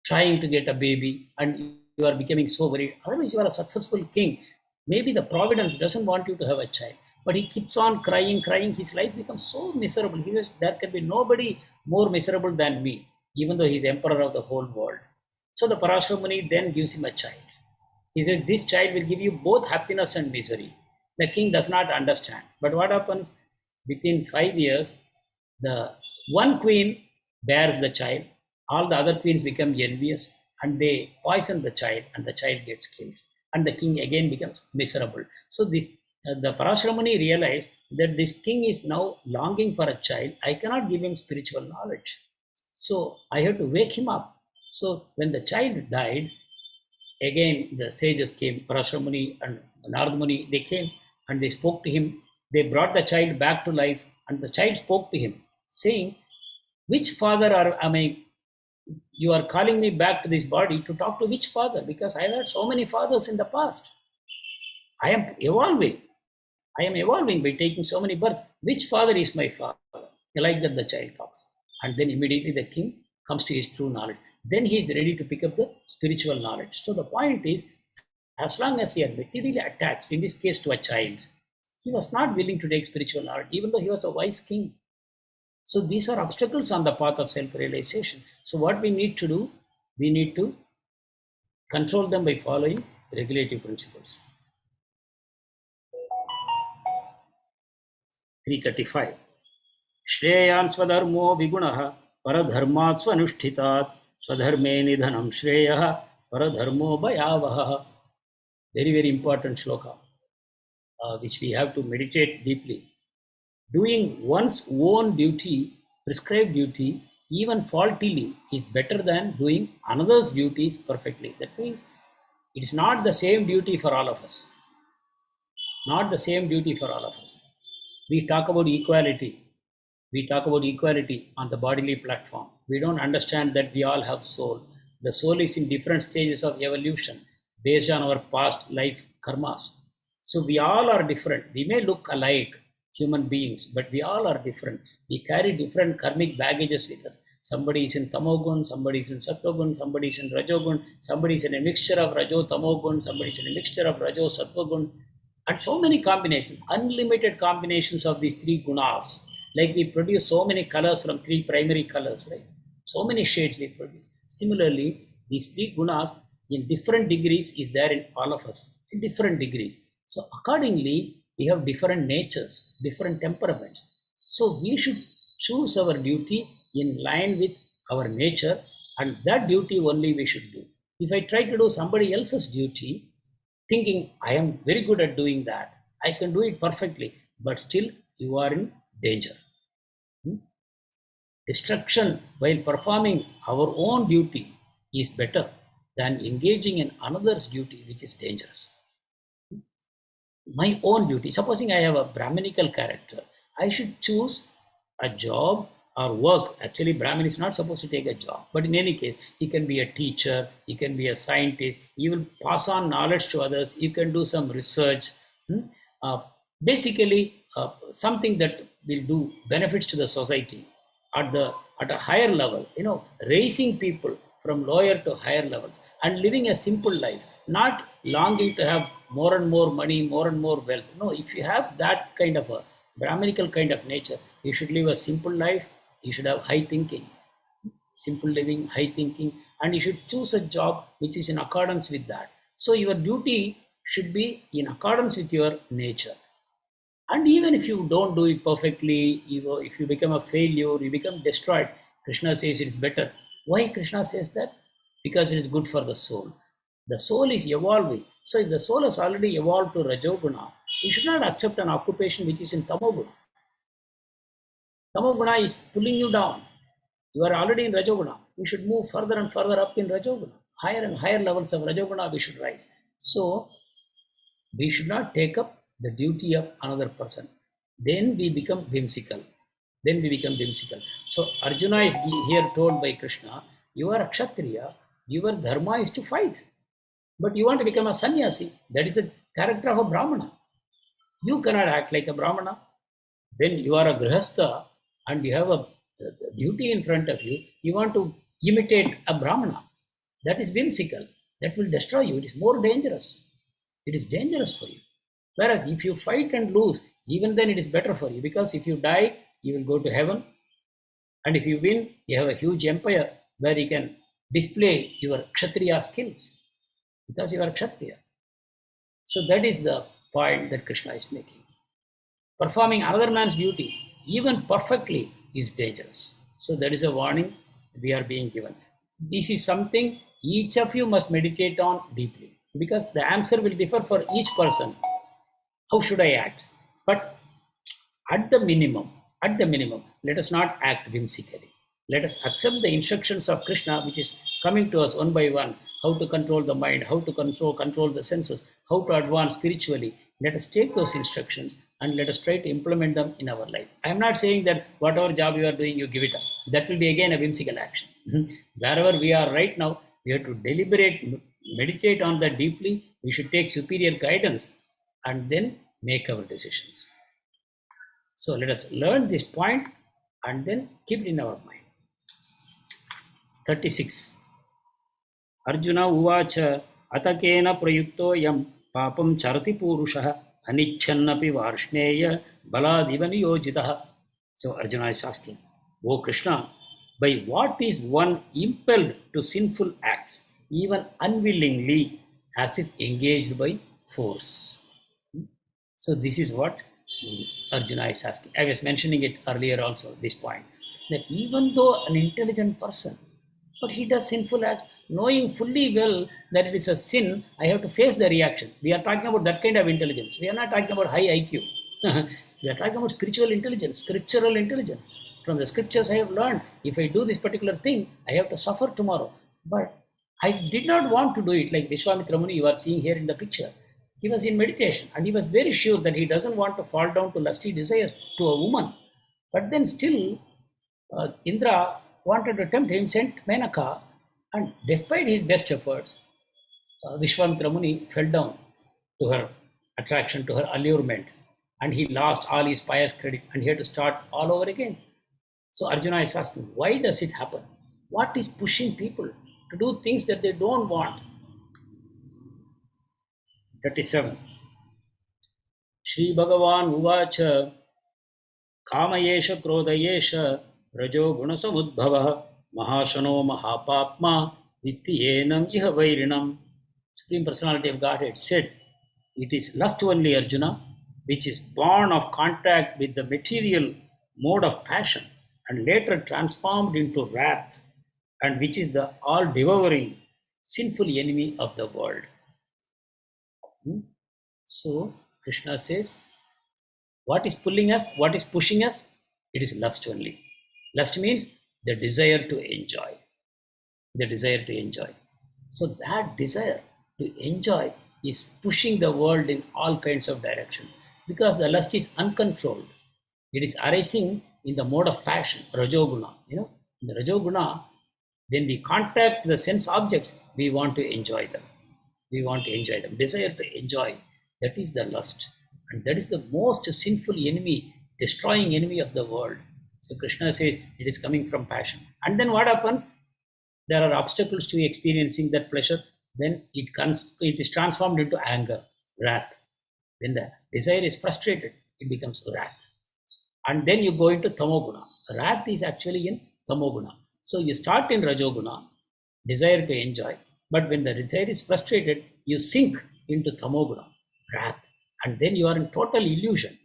trying to get a baby and you are becoming so worried? Otherwise, you are a successful king. Maybe the providence doesn't want you to have a child. But he keeps on crying. His life becomes so miserable. He says, there can be nobody more miserable than me, even though he's emperor of the whole world. So the Parashramani then gives him a child. He says, this child will give you both happiness and misery. The king does not understand. But what happens? Within 5 years, the one queen bears the child. All the other queens become envious and they poison the child, and the child gets killed. And the king again becomes miserable. So the Parashramani realized that this king is now longing for a child. I cannot give him spiritual knowledge. So I have to wake him up. So when the child died, again the sages came, Parashramani and Narada Muni, they came and they spoke to him. They brought the child back to life, and the child spoke to him, saying, which father am I? You are calling me back to this body to talk to which father? Because I have had so many fathers in the past. I am evolving. I am evolving by taking so many births. Which father is my father? Like that the child talks. And then immediately the king comes to his true knowledge. Then he is ready to pick up the spiritual knowledge. So the point is, as long as he had materially attached, in this case to a child, he was not willing to take spiritual knowledge, even though he was a wise king. So these are obstacles on the path of self-realization. So what we need to do, we need to control them by following regulative principles. 335. Shreyan swadharmo vigunaha paradharmat swanushtitat swadharme nidhanam shreyaha paradharmo bhayavaha. Very, very important shloka, which we have to meditate deeply. Doing one's own duty, prescribed duty, even faultily, is better than doing another's duties perfectly. That means it is not the same duty for all of us. Not the same duty for all of us. We talk about equality. We talk about equality on the bodily platform. We don't understand that we all have soul. The soul is in different stages of evolution based on our past life karmas. So we all are different. We may look alike, human beings, but we all are different. We carry different karmic baggages with us. Somebody is in tamogun, somebody is in sattvagun, somebody is in rajogun, somebody is in a mixture of rajo tamogun, somebody is in a mixture of rajo sattvagun, and so many combinations, unlimited combinations of these three gunas. Like we produce so many colors from three primary colors, right? So many shades we produce. Similarly, these three gunas in different degrees is there in all of us, in different degrees. So accordingly, we have different natures, different temperaments. So we should choose our duty in line with our nature, and that duty only we should do. If I try to do somebody else's duty, thinking I am very good at doing that, I can do it perfectly, but still you are in danger. Destruction while performing our own duty is better than engaging in another's duty, which is dangerous. My own duty, supposing I have a Brahminical character, I should choose a job or work. Actually, Brahmin is not supposed to take a job. But in any case, he can be a teacher, he can be a scientist, he will pass on knowledge to others, you can do some research. Basically, something that will do benefits to the society at a higher level, raising people from lower to higher levels and living a simple life, not longing to have more and more money, more and more wealth. No, if you have that kind of a Brahminical kind of nature, you should live a simple life, you should have high thinking, simple living, high thinking, and you should choose a job which is in accordance with that. So your duty should be in accordance with your nature. And even if you don't do it perfectly, if you become a failure, you become destroyed, Krishna says it's better. Why Krishna says that? Because it is good for the soul. The soul is evolving. So if the soul has already evolved to Rajoguna, you should not accept an occupation which is in Tamoguna. Tamoguna is pulling you down. You are already in Rajoguna. You should move further and further up in Rajoguna. Higher and higher levels of Rajoguna we should rise. So we should not take up the duty of another person. Then we become whimsical. So Arjuna is here told by Krishna, you are a Kshatriya, your dharma is to fight. But you want to become a sannyasi. That is a character of a Brahmana. You cannot act like a Brahmana. Then you are a Grihastha and you have a duty in front of you. You want to imitate a Brahmana. That is whimsical. That will destroy you. It is more dangerous. It is dangerous for you. Whereas if you fight and lose, even then it is better for you, because if you die, you will go to heaven. And if you win, you have a huge empire where you can display your Kshatriya skills, because you are Kshatriya. So that is the point that Krishna is making. Performing another man's duty, even perfectly, is dangerous. So that is a warning we are being given. This is something each of you must meditate on deeply, because the answer will differ for each person. How should I act? But at the minimum, let us not act whimsically. Let us accept the instructions of Krishna, which is coming to us one by one, how to control the mind, how to control the senses, how to advance spiritually. Let us take those instructions and let us try to implement them in our life. I am not saying that whatever job you are doing, you give it up. That will be again a whimsical action. Wherever we are right now, we have to deliberate, meditate on that deeply. We should take superior guidance and then make our decisions. So let us learn this point and then keep it in our mind. 36. Arjuna uvacha atakena prayukto yam papam charati purushaha anichannapi varshneya baladivan yojitaha. So Arjuna is asking, O Krishna, by what is one impelled to sinful acts, even unwillingly, as if engaged by force? So this is what Arjuna is asking. I was mentioning it earlier also, this point, that even though an intelligent person, but he does sinful acts, knowing fully well that it is a sin, I have to face the reaction. We are talking about that kind of intelligence. We are not talking about high IQ. We are talking about spiritual intelligence, scriptural intelligence. From the scriptures I have learned, if I do this particular thing, I have to suffer tomorrow. But I did not want to do it, like Vishwamitra Muni you are seeing here in the picture. He was in meditation and he was very sure that he doesn't want to fall down to lusty desires to a woman. But then still, Indra wanted to tempt him, sent Menaka, and despite his best efforts, Vishwamitra Muni fell down to her attraction, to her allurement, and he lost all his pious credit and he had to start all over again. So Arjuna is asking, why does it happen? What is pushing people to do things that they don't want? 37. Shri Bhagavan Uvacha Kamayesha Krodayesha Rajo Gunasamudbhava Mahashano Mahapapma Vittiyenam Iha Vairinam. Supreme Personality of Godhead said, it is lust only, Arjuna, which is born of contact with the material mode of passion and later transformed into wrath, and which is the all-devouring sinful enemy of the world. So Krishna says, what is pulling us? What is pushing us? It is lust only. Lust means the desire to enjoy. The desire to enjoy. So that desire to enjoy is pushing the world in all kinds of directions, because the lust is uncontrolled. It is arising in the mode of passion, Rajoguna. In the Rajoguna, when we contact the sense objects, we want to enjoy them. We want to enjoy them. Desire to enjoy, that is the lust. And that is the most sinful enemy, destroying enemy of the world. So Krishna says it is coming from passion. And then what happens? There are obstacles to experiencing that pleasure. Then it is transformed into anger, wrath. When the desire is frustrated, it becomes wrath. And then you go into Tamoguna. Wrath is actually in Tamoguna. So you start in Rajoguna, desire to enjoy. But when the desire is frustrated, you sink into Tamoguna, wrath. And then you are in total illusion.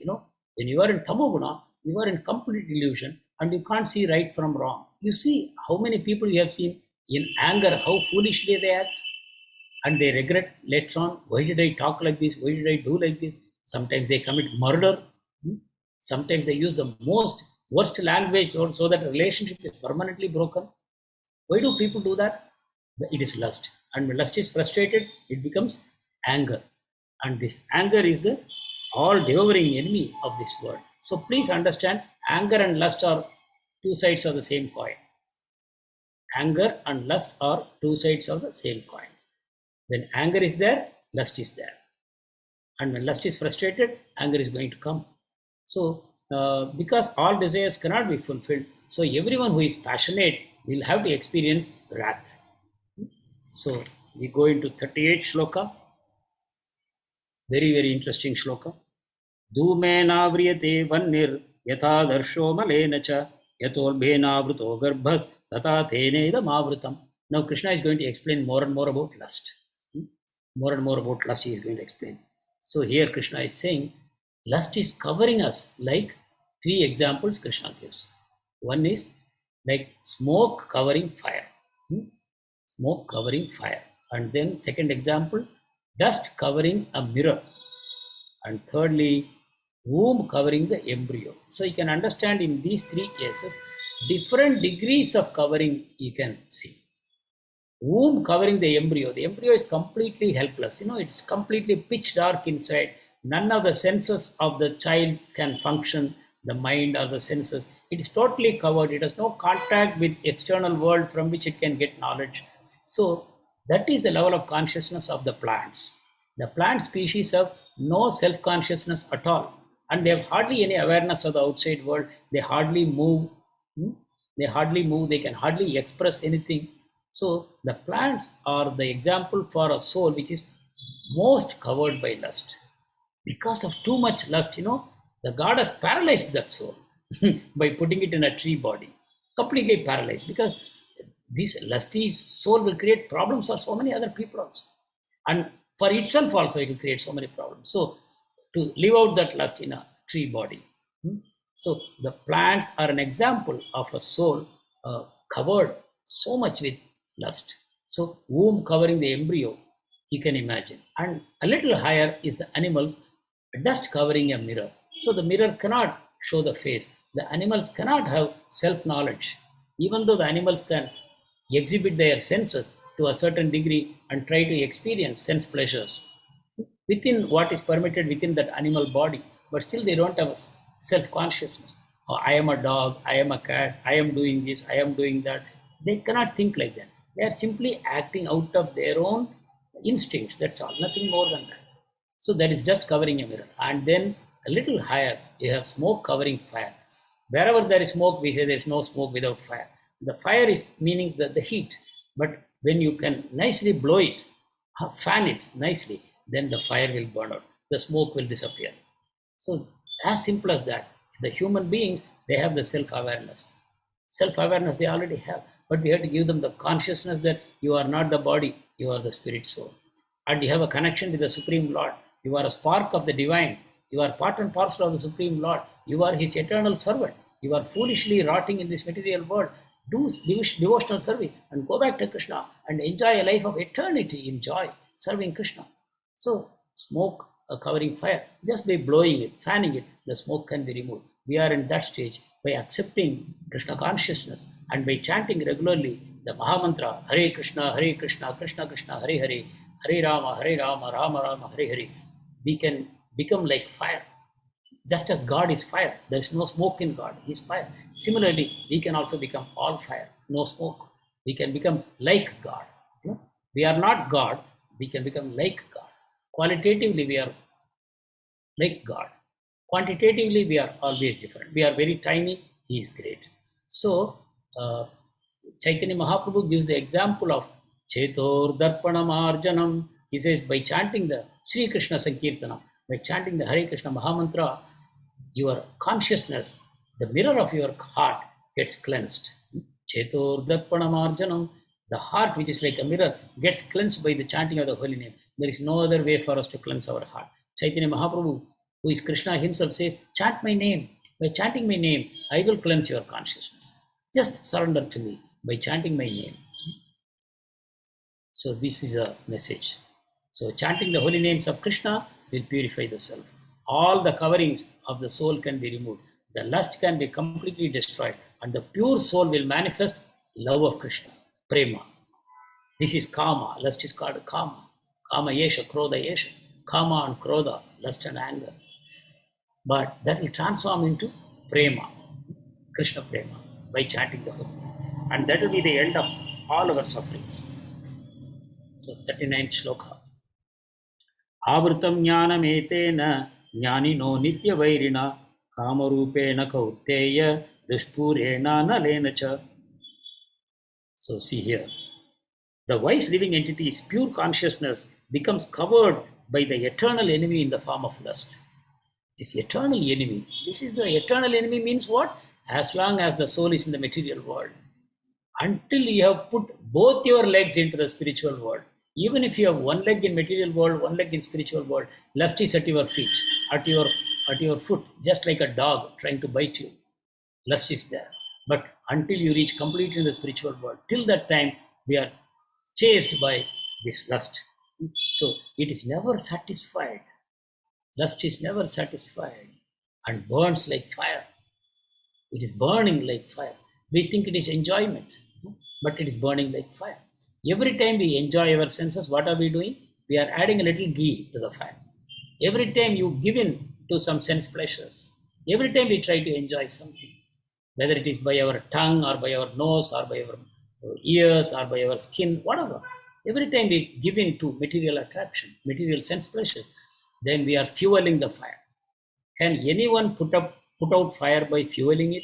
When you are in Tamoguna, you are in complete illusion and you can't see right from wrong. You see how many people you have seen in anger, how foolishly they act. And they regret later on, why did I talk like this? Why did I do like this? Sometimes they commit murder. Sometimes they use the most worst language so that the relationship is permanently broken. Why do people do that? It is lust. And when lust is frustrated, it becomes anger. And this anger is the all-devouring enemy of this world. So please understand, anger and lust are two sides of the same coin. Anger and lust are two sides of the same coin. When anger is there, lust is there. And when lust is frustrated, anger is going to come. So, because all desires cannot be fulfilled, so everyone who is passionate will have to experience wrath. So, we go into 38th shloka. Very, very interesting shloka. Dhumena vriyate vannir yatha darsho malena cha yatolbhena vruto garbhas tata thene idam avrutam. Now, Krishna is going to explain more and more about lust. More and more about lust he is going to explain. So here Krishna is saying, lust is covering us like three examples Krishna gives. One is like smoke covering fire. Smoke covering fire. And then second example, dust covering a mirror. And thirdly, womb covering the embryo. So you can understand in these three cases, different degrees of covering you can see. Womb covering the embryo is completely helpless. It's completely pitch dark inside. None of the senses of the child can function, the mind or the senses. It is totally covered. It has no contact with external world from which it can get knowledge. So that is the level of consciousness of the plants. The plant species have no self-consciousness at all. And they have hardly any awareness of the outside world. They hardly move. They can hardly express anything. So the plants are the example for a soul which is most covered by lust. Because of too much lust, the God has paralyzed that soul by putting it in a tree body. Completely paralyzed. Because this lusty soul will create problems for so many other people also. And for itself also it will create so many problems. So to live out that lust in a tree body. So the plants are an example of a soul covered so much with lust. So womb covering the embryo, you can imagine. And a little higher is the animals, dust covering a mirror. So the mirror cannot show the face. The animals cannot have self-knowledge. Even though the animals can exhibit their senses to a certain degree and try to experience sense pleasures within what is permitted within that animal body, but still they don't have a self-consciousness. Oh, I am a dog, I am a cat, I am doing this, I am doing that. They cannot think like that. They are simply acting out of their own instincts, that's all, nothing more than that. So that is just covering a mirror. And then a little higher, you have smoke covering fire. Wherever there is smoke, we say there is no smoke without fire. The fire is meaning the heat. But when you can nicely blow it, fan it nicely, then the fire will burn out. The smoke will disappear. So as simple as that. The human beings, they have the self-awareness. Self-awareness they already have. But we have to give them the consciousness that you are not the body, you are the spirit soul. And you have a connection with the Supreme Lord. You are a spark of the divine. You are part and parcel of the Supreme Lord. You are his eternal servant. You are foolishly rotting in this material world. Do devotional service and go back to Krishna and enjoy a life of eternity in joy, serving Krishna. So smoke covering fire, just by blowing it, fanning it, the smoke can be removed. We are in that stage by accepting Krishna consciousness and by chanting regularly the Mahamantra, Hare Krishna, Krishna Krishna, Hare Hare, Hare Rama, Rama Rama, Hare Hare. We can become like fire. Just as God is fire, there is no smoke in God, He is fire. Similarly, we can also become all fire, no smoke. We can become like God. You know? We are not God, we can become like God. Qualitatively, we are like God. Quantitatively, we are always different. We are very tiny, He is great. So, Chaitanya Mahaprabhu gives the example of Chetor Darpanam Arjanam. He says, by chanting the Sri Krishna Sankirtanam, by chanting the Hare Krishna Mahamantra, your consciousness, the mirror of your heart, gets cleansed. Chetor Darpanam Arjanam. The heart, which is like a mirror, gets cleansed by the chanting of the holy name. There is no other way for us to cleanse our heart. Chaitanya Mahaprabhu, who is Krishna himself, says, chant my name. By chanting my name, I will cleanse your consciousness. Just surrender to me by chanting my name. So this is a message. So chanting the holy names of Krishna will purify the self. All the coverings of the soul can be removed. The lust can be completely destroyed. And the pure soul will manifest love of Krishna, prema. This is kama. Lust is called kama. Kama yesha, krodha yesha. Kama and krodha, lust and anger. But that will transform into prema, Krishna prema, by chanting the holy name. And that will be the end of all our sufferings. So 39th shloka. Avritam jnanam etena jnanino nitya vairina kamarupena kauteya dushpurena nalena cha. So see here. The wise living entity's pure consciousness becomes covered by the eternal enemy in the form of lust. This eternal enemy. This is the eternal enemy means what? As long as the soul is in the material world. Until you have put both your legs into the spiritual world. Even if you have one leg in material world, one leg in spiritual world, lust is at your feet, at your foot, just like a dog trying to bite you. Lust is there. But until you reach completely in the spiritual world, till that time, we are chased by this lust. So it is never satisfied. Lust is never satisfied and burns like fire. It is burning like fire. We think it is enjoyment, but it is burning like fire. Every time we enjoy our senses, what are we doing? We are adding a little ghee to the fire. Every time you give in to some sense pleasures, every time we try to enjoy something, whether it is by our tongue or by our nose or by our ears or by our skin, whatever. Every time we give in to material attraction, material sense pleasures, then we are fueling the fire. Can anyone put out fire by fueling it?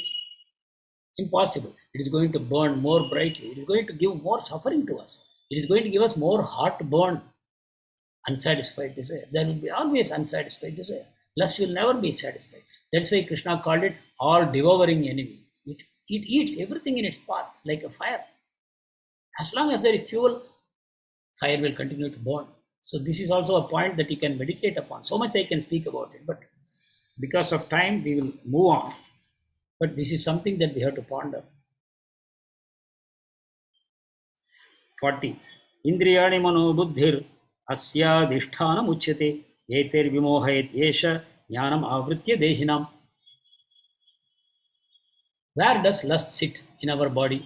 Impossible. It is going to burn more brightly. It is going to give more suffering to us. It is going to give us more heartburn, unsatisfied desire. There will be always unsatisfied desire. Lust will never be satisfied. That's why Krishna called it all devouring enemy. It eats everything in its path like a fire. As long as there is fuel, fire will continue to burn. So this is also a point that you can meditate upon. So much I can speak about it, but because of time, we will move on. But this is something that we have to ponder. 40. Indriyani mano buddhir asyadhishthanam uchyate eter vimohayet yesha jnanam avritya dehinam. Where does lust sit in our body?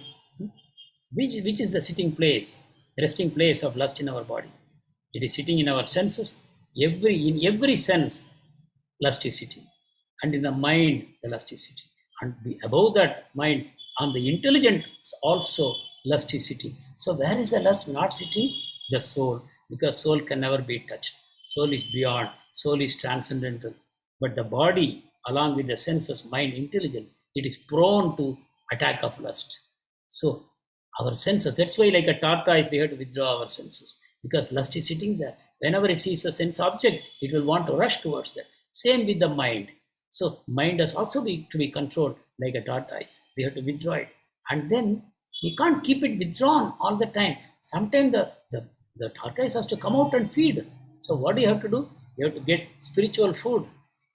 Which is the sitting place, resting place of lust in our body? It is sitting in our senses. In every sense, lust is sitting. And in the mind, the lust is sitting. And above that mind, on the intelligence also, lust is sitting. So where is the lust not sitting? The soul. Because soul can never be touched. Soul is beyond. Soul is transcendental. But the body, along with the senses, mind, intelligence, it is prone to attack of lust. So our senses, that's why like a tortoise, we have to withdraw our senses. Because lust is sitting there. Whenever it sees a sense object, it will want to rush towards that. Same with the mind. So mind has also to be controlled like a tortoise. We have to withdraw it. And then we can't keep it withdrawn all the time. Sometimes the tortoise has to come out and feed. So what do you have to do? You have to get spiritual food.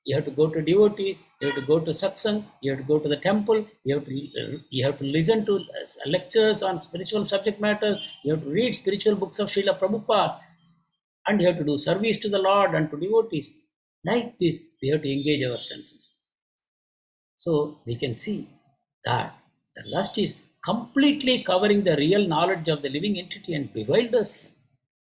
You have to go to devotees. You have to go to satsang. You have to go to the temple. You have to listen to lectures on spiritual subject matters. You have to read spiritual books of Srila Prabhupada. And you have to do service to the Lord and to devotees. Like this, we have to engage our senses. So we can see that the lust is completely covering the real knowledge of the living entity and bewilders him.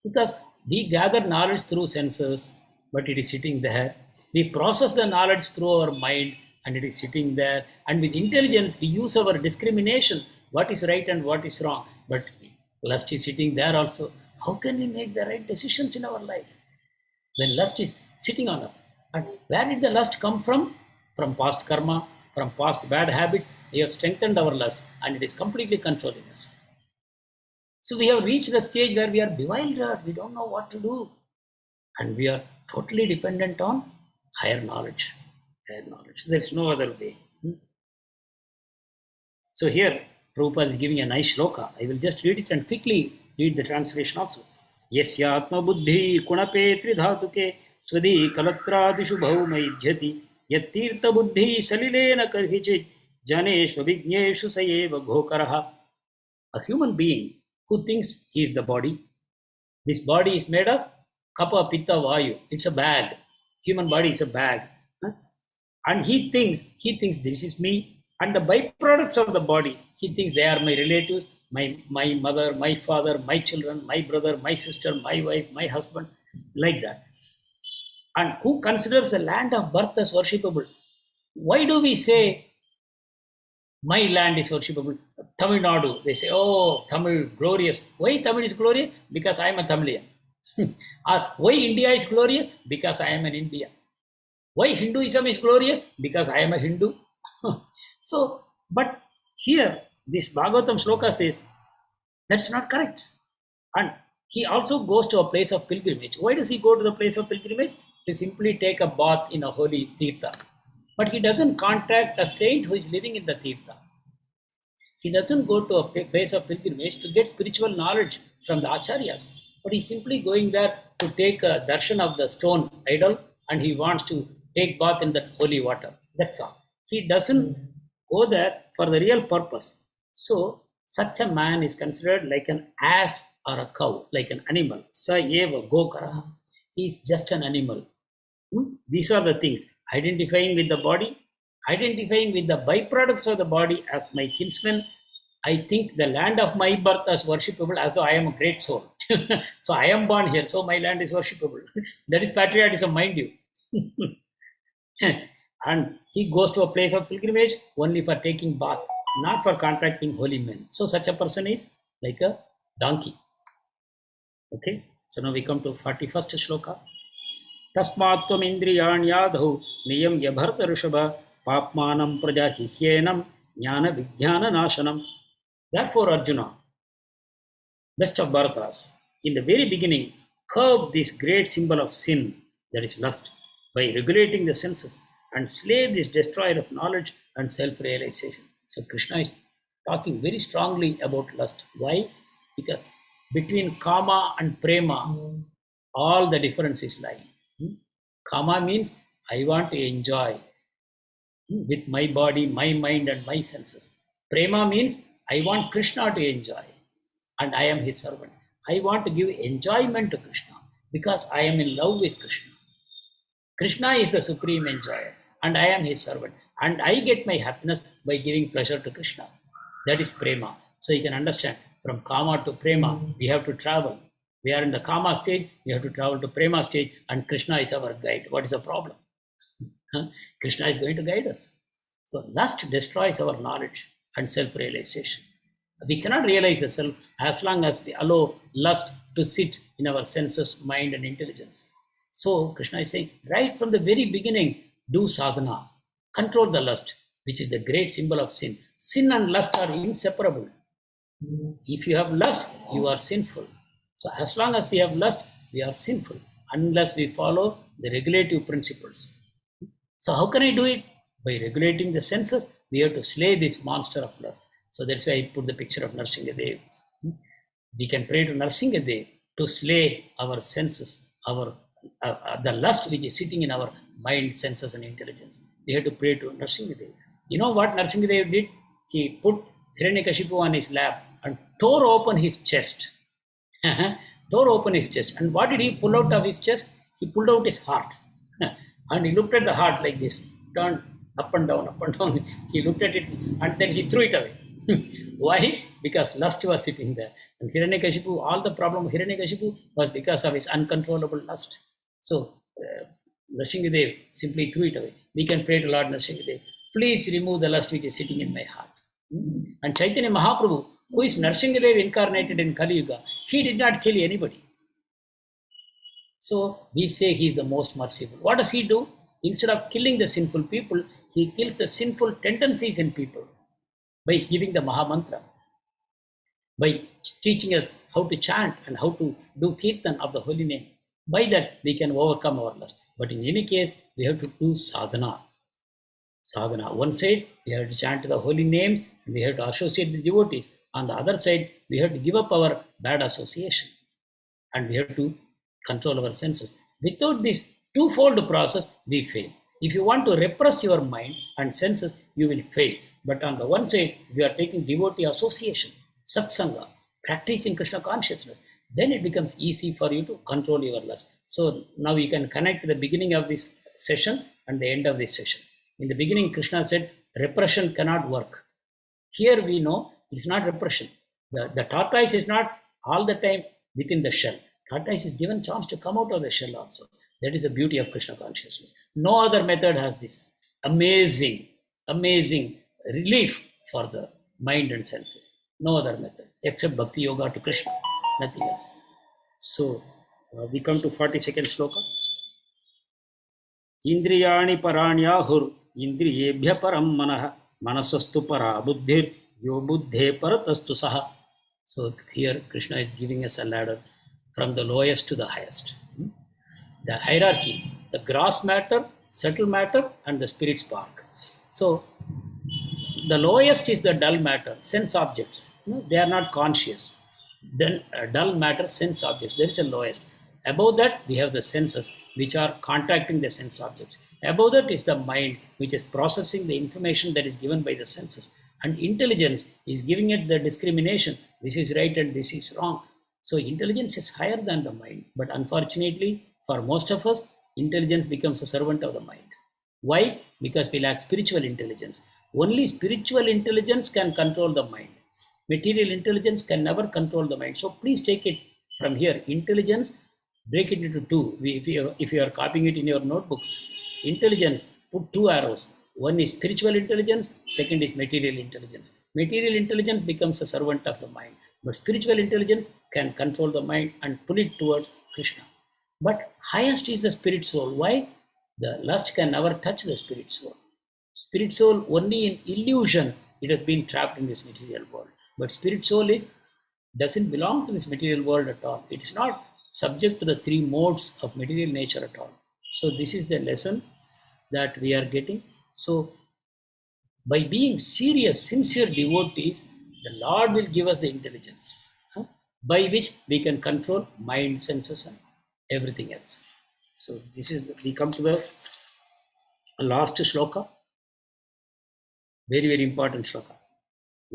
Because we gather knowledge through senses, but it is sitting there. We process the knowledge through our mind and it is sitting there. And with intelligence, we use our discrimination, what is right and what is wrong. But lust is sitting there also. How can we make the right decisions in our life when lust is sitting on us? And where did the lust come from? From past karma, from past bad habits. We have strengthened our lust and it is completely controlling us. So we have reached the stage where we are bewildered. We don't know what to do. And we are totally dependent on higher knowledge. Higher knowledge. There's no other way. So here, Prabhupada is giving a nice shloka. I will just read it and quickly read the translation also. Yasya atma buddhi kunape tridhatuke swadi kalatrādishu bhaumajyati yattirtha buddhi salilena karhichit janeshu vigneshu sayeva ghokaraha. A human being who thinks he is the body. This body is made of kapha, pitta, vayu. It's a bag. Human body is a bag. And he thinks this is me. And the byproducts of the body, he thinks they are my relatives, my mother, my father, my children, my brother, my sister, my wife, my husband, like that. And who considers the land of birth as worshipable? Why do we say my land is worshipable? Tamil Nadu, they say, oh, Tamil, glorious. Why Tamil is glorious? Because I am a Tamilian. Or why India is glorious? Because I am an Indian. Why Hinduism is glorious? Because I am a Hindu. So, but here, this Bhagavatam shloka says, that's not correct. And he also goes to a place of pilgrimage. Why does he go to the place of pilgrimage? To simply take a bath in a holy tirtha. But he doesn't contact a saint who is living in the tirtha. He doesn't go to a place of pilgrimage to get spiritual knowledge from the acharyas. But he's simply going there to take a darshan of the stone idol and he wants to take bath in that holy water. That's all. He doesn't go there for the real purpose. So, such a man is considered like an ass or a cow, like an animal. Sa eva gokara. He is just an animal. These are the things. Identifying with the body, identifying with the byproducts of the body as my kinsman. I think the land of my birth is worshipable as though I am a great soul. So I am born here, so my land is worshipable. That is patriotism, mind you. And he goes to a place of pilgrimage only for taking bath, not for contacting holy men. So such a person is like a donkey. Okay, so now we come to 41st shloka. Tasmatvam indriyanyadhu niyam yabharta rishabha papmanam prajahihyenam jnana vijnana nashanam. Therefore, Arjuna, best of Bharatas, in the very beginning, curb this great symbol of sin, that is lust, by regulating the senses and slay this destroyer of knowledge and self-realization. So Krishna is talking very strongly about lust. Why? Because between kama and prema, all the difference is lying. Kama means I want to enjoy with my body, my mind and my senses. Prema means I want Krishna to enjoy and I am his servant. I want to give enjoyment to Krishna because I am in love with Krishna. Krishna is the supreme enjoyer and I am his servant. And I get my happiness by giving pleasure to Krishna. That is prema. So you can understand, from kama to prema, we have to travel. We are in the kama stage, we have to travel to prema stage, and Krishna is our guide. What is the problem? Krishna is going to guide us. So lust destroys our knowledge and self-realization. We cannot realize the self as long as we allow lust to sit in our senses, mind and intelligence. So Krishna is saying, right from the very beginning, do sadhana, control the lust, which is the great symbol of sin. Sin and lust are inseparable. If you have lust, you are sinful. So as long as we have lust, we are sinful, unless we follow the regulative principles. So how can I do it? By regulating the senses, we have to slay this monster of lust. So that's why I put the picture of Nrsimhadev. We can pray to Nrsimhadev to slay our senses, our the lust which is sitting in our mind, senses and intelligence. We have to pray to Nrsimhadev. You know what Nrsimhadev did? He put Hiranyakashipu on his lap and tore open his chest. Tore open his chest. And what did he pull out of his chest? He pulled out his heart. And he looked at the heart like this, turned up and down, up and down. He looked at it and then he threw it away. Why? Because lust was sitting there. And Hiranyakashipu, all the problem of Hiranyakashipu was because of his uncontrollable lust. So Nrsimhadev simply threw it away. We can pray to Lord Nrsimhadev, please remove the lust which is sitting in my heart. And Chaitanya Mahaprabhu, who is Nrsimhadev incarnated in Kali Yuga, he did not kill anybody. So we say he is the most merciful. What does he do? Instead of killing the sinful people, he kills the sinful tendencies in people by giving the Mahamantra, by teaching us how to chant and how to do kirtan of the holy name. By that, we can overcome our lust. But in any case, we have to do sadhana. Sadhana. One side, we have to chant the holy names, and we have to associate the devotees. On the other side, we have to give up our bad association, and we have to control our senses. Without this twofold process, we fail. If you want to repress your mind and senses, you will fail. But on the one side, if you are taking devotee association, satsanga, practicing Krishna consciousness, then it becomes easy for you to control your lust. So now you can connect the beginning of this session and the end of this session. In the beginning, Krishna said, repression cannot work. Here we know it's not repression. The tortoise is not all the time within the shell. Tortoise is given chance to come out of the shell also. That is the beauty of Krishna consciousness. No other method has this amazing relief for the mind and senses. No other method except Bhakti Yoga to Krishna, nothing else. So we come to 42nd shloka. Indriyani paranyahur indriyebhya param manah manasastu para buddhir yo buddhe paratastu saha. So here Krishna is giving us a ladder from the lowest to the highest. The hierarchy, the gross matter, subtle matter, and the spirit spark. So the lowest is the dull matter, sense objects. They are not conscious. Then dull matter, sense objects. There is a lowest. Above that, we have the senses, which are contacting the sense objects. Above that is the mind, which is processing the information that is given by the senses. And intelligence is giving it the discrimination. This is right and this is wrong. So intelligence is higher than the mind. But unfortunately, for most of us, intelligence becomes a servant of the mind. Why? Because we lack spiritual intelligence. Only spiritual intelligence can control the mind. Material intelligence can never control the mind. So please take it from here. Intelligence, break it into two. If you are copying it in your notebook, intelligence, put two arrows. One is spiritual intelligence, second is material intelligence. Material intelligence becomes a servant of the mind. But spiritual intelligence can control the mind and pull it towards Krishna. But highest is the spirit soul. Why? The lust can never touch the spirit soul. Spirit soul, only in illusion, it has been trapped in this material world. But spirit soul doesn't belong to this material world at all. It is not subject to the three modes of material nature at all. So this is the lesson that we are getting. So by being serious, sincere devotees, the Lord will give us the intelligence by which we can control mind, senses, and everything else. So this is we come to the last shloka. Very, very important shloka.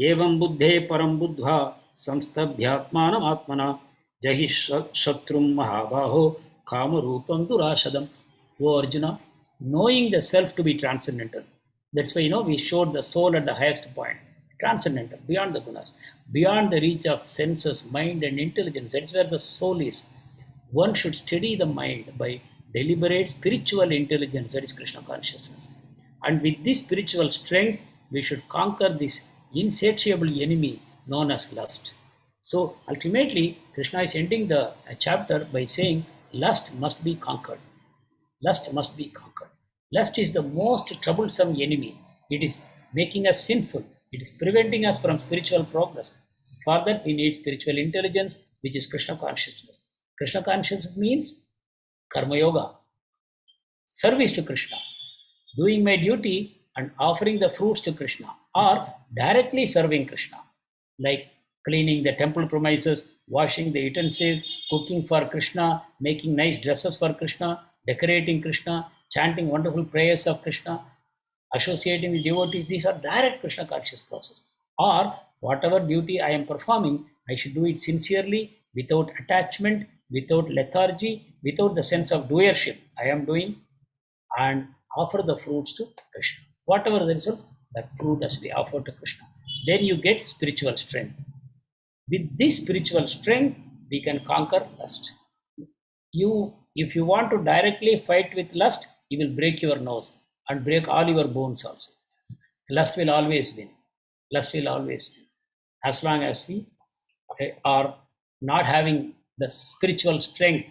Evam buddhe param buddha samstabhyatmanam atmana jahi shatrum mahabaho kama rupam durashadam. O Arjuna, knowing the self to be transcendental. That's why, we showed the soul at the highest point. Transcendental, beyond the gunas, beyond the reach of senses, mind, and intelligence. That's where the soul is. One should steady the mind by deliberate spiritual intelligence, that is Krishna consciousness. And with this spiritual strength, we should conquer this insatiable enemy known as lust. So ultimately, Krishna is ending the chapter by saying, lust must be conquered. Lust must be conquered. Lust is the most troublesome enemy. It is making us sinful. It is preventing us from spiritual progress. For that, we need spiritual intelligence, which is Krishna consciousness. Krishna consciousness means karma yoga, service to Krishna, doing my duty and offering the fruits to Krishna, or directly serving Krishna, like cleaning the temple premises, washing the utensils, cooking for Krishna, making nice dresses for Krishna, decorating Krishna, chanting wonderful prayers of Krishna, associating with devotees. These are direct Krishna conscious process. Or whatever duty I am performing, I should do it sincerely, without attachment, without lethargy, without the sense of doership. I am doing and offer the fruits to Krishna. Whatever the results, that fruit has to be offered to Krishna. Then you get spiritual strength. With this spiritual strength, we can conquer lust. If you want to directly fight with lust, you will break your nose and break all your bones also. Lust will always win. Lust will always win. As long as we are not having the spiritual strength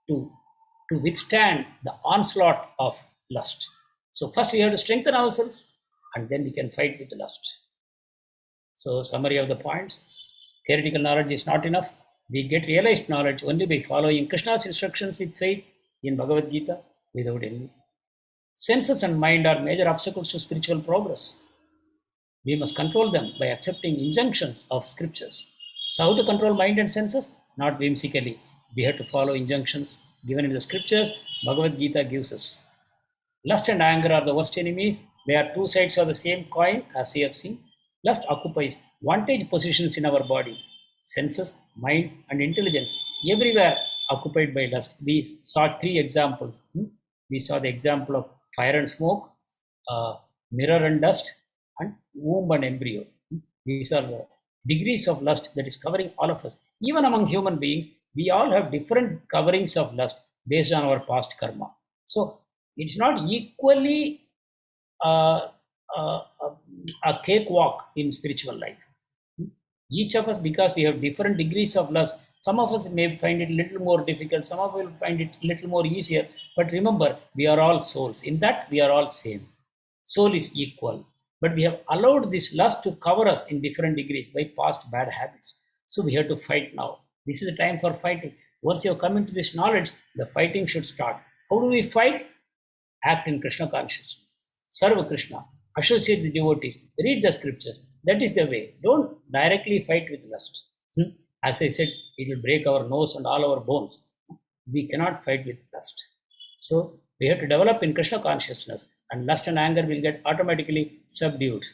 to withstand the onslaught of lust. So first we have to strengthen ourselves and then we can fight with the lust. So summary of the points. Theoretical knowledge is not enough. We get realized knowledge only by following Krishna's instructions with faith in Bhagavad Gita without envy. Senses and mind are major obstacles to spiritual progress. We must control them by accepting injunctions of scriptures. So how to control mind and senses? Not whimsically. We have to follow injunctions given in the scriptures. Bhagavad Gita gives us. Lust and anger are the worst enemies. They are two sides of the same coin, as we have seen. Lust occupies vantage positions in our body. Senses, mind, and intelligence everywhere occupied by lust. We saw three examples. We saw the example of fire and smoke, mirror and dust, and womb and embryo. These are the degrees of lust that is covering all of us. Even among human beings, we all have different coverings of lust based on our past karma. So it's not equally a cakewalk in spiritual life. Each of us, because we have different degrees of lust, some of us may find it a little more difficult, some of us will find it a little more easier. But remember, we are all souls. In that, we are all same. Soul is equal. But we have allowed this lust to cover us in different degrees by past bad habits. So we have to fight now. This is the time for fighting. Once you have come into this knowledge, the fighting should start. How do we fight? Act in Krishna consciousness. Serve Krishna. Associate the devotees. Read the scriptures. That is the way. Don't directly fight with lust. As I said, it will break our nose and all our bones. We cannot fight with lust. So we have to develop in Krishna consciousness, and lust and anger will get automatically subdued.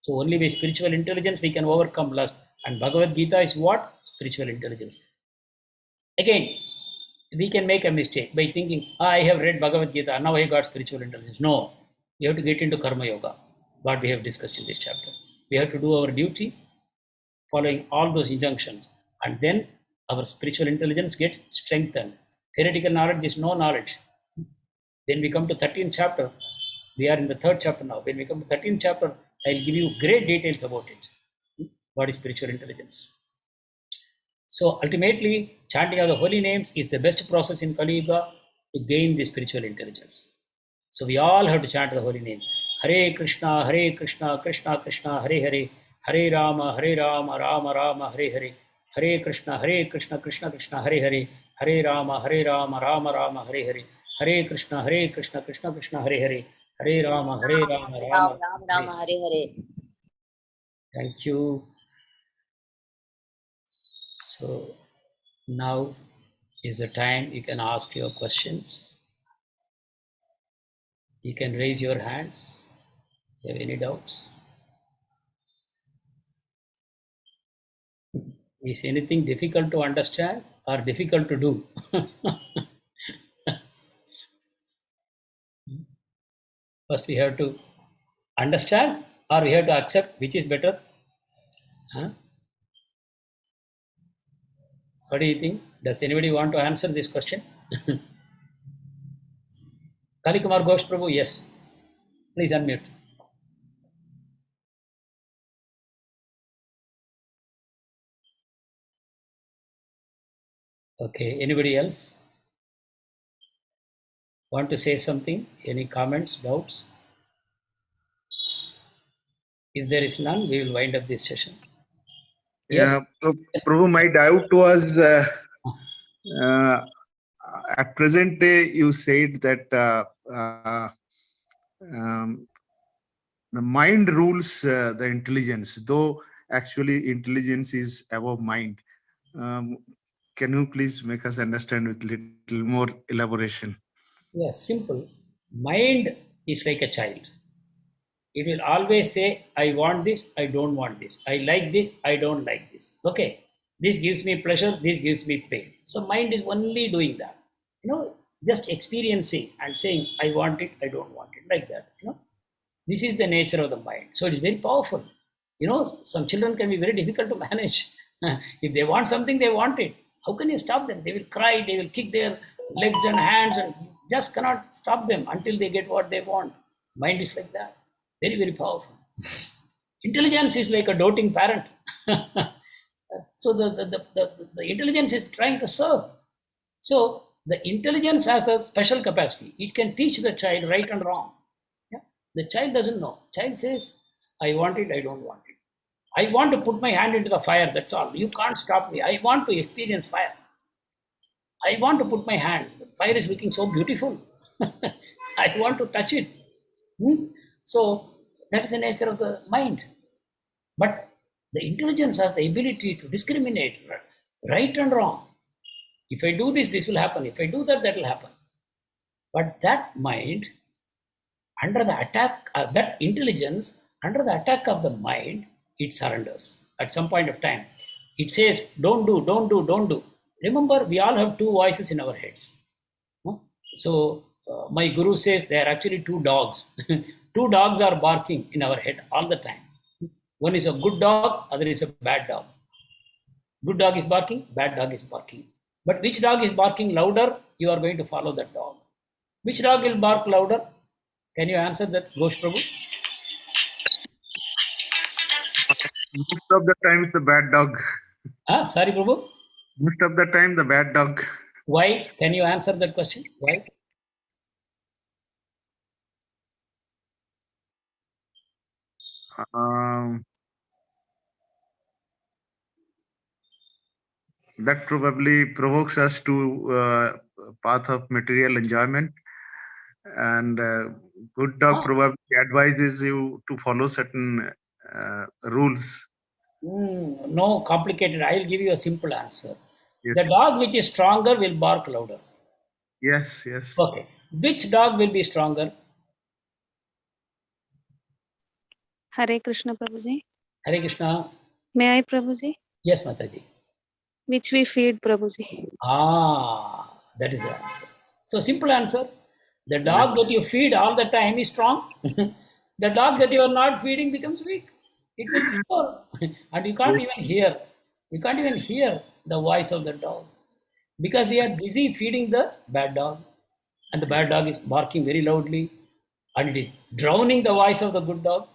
So only with spiritual intelligence we can overcome lust. And Bhagavad Gita is what? Spiritual intelligence. Again, we can make a mistake by thinking, I have read Bhagavad Gita, now I got spiritual intelligence. No, you have to get into Karma Yoga, what we have discussed in this chapter. We have to do our duty, following all those injunctions, and then our spiritual intelligence gets strengthened. Theoretical knowledge is no knowledge. When we come to 13th chapter, we are in the 3rd chapter now. When we come to 13th chapter, I'll give you great details about it. What is spiritual intelligence? So ultimately, chanting of the holy names is the best process in Kali Yuga to gain the spiritual intelligence. So we all have to chant the holy names. Hare Krishna, Krishna Krishna, Hare Hare, Hare Rama, Rama Rama, Hare Hare, Hare Krishna, Krishna Krishna, Hare Hare, Hare Rama, Rama Rama, Hare Hare, Hare Krishna, Krishna Krishna, Hare Hare, Hare Rama, Rama Rama, Hare Hare. Thank you. So now is the time you can ask your questions. You can raise your hands. If you have any doubts? Is anything difficult to understand or difficult to do? First we have to understand or we have to accept, which is better? What do you think? Does anybody want to answer this question? Kalikumar Ghosh Prabhu, yes. Please unmute. Okay, anybody else? Want to say something? Any comments, doubts? If there is none, we will wind up this session. Yes. Prabhu, my doubt was at present day you said that the mind rules the intelligence, though actually intelligence is above mind. Can you please make us understand with little more elaboration? Yes, simple. Mind is like a child. It will always say, I want this, I don't want this. I like this, I don't like this. Okay, this gives me pleasure, this gives me pain. So mind is only doing that. Just experiencing and saying, I want it, I don't want it, like that. This is the nature of the mind. So it is very powerful. Some children can be very difficult to manage. If they want something, they want it. How can you stop them? They will cry, they will kick their legs and hands and just cannot stop them until they get what they want. Mind is like that. Very, very powerful. Intelligence is like a doting parent. So the intelligence is trying to serve. So the intelligence has a special capacity. It can teach the child right and wrong. Yeah? The child doesn't know. Child says, I want it, I don't want it. I want to put my hand into the fire, that's all. You can't stop me. I want to experience fire. I want to put my hand. The fire is looking so beautiful. I want to touch it. So that is the nature of the mind. But the intelligence has the ability to discriminate right and wrong. If I do this, this will happen. If I do that, that will happen. But that mind, under the attack, that intelligence, under the attack of the mind, it surrenders. At some point of time, it says, don't do, don't do, don't do. Remember, we all have two voices in our heads. So my guru says there are actually two dogs. Two dogs are barking in our head all the time. One is a good dog, other is a bad dog. Good dog is barking, bad dog is barking. But which dog is barking louder? You are going to follow that dog. Which dog will bark louder? Can you answer that, Ghosh Prabhu? Most of the time, it's the bad dog. Sorry, Prabhu. Most of the time, the bad dog. Why? Can you answer that question? Why? That probably provokes us to path of material enjoyment, and good dog probably advises you to follow certain rules. No complicated. I'll give you a simple answer. Yes. The dog which is stronger will bark louder. Yes, yes. Okay. Which dog will be stronger? Hare Krishna, Prabhuji. Hare Krishna. May I, Prabhuji? Yes, Mataji. Which we feed, Prabhuji. That is the answer. So simple answer. The dog that you feed all the time is strong. The dog that you are not feeding becomes weak. It will be poor. And you can't even hear. You can't even hear the voice of the dog. Because we are busy feeding the bad dog. And the bad dog is barking very loudly. And it is drowning the voice of the good dog.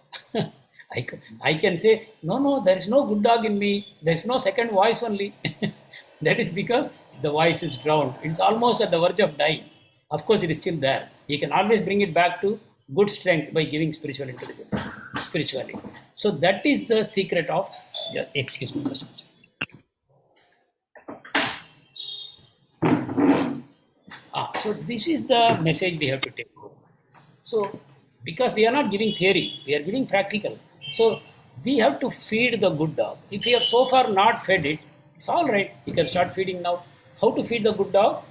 I can say, no, there is no good dog in me. There is no second voice only. That is because the voice is drowned. It's almost at the verge of dying. Of course, it is still there. You can always bring it back to good strength by giving spiritual intelligence, spiritually. So that is the secret of, excuse me, just one second. So this is the message we have to take home. So because we are not giving theory, we are giving practical. So we have to feed the good dog. If we have so far not fed it, it's all right. You can start feeding now. How to feed the good dog?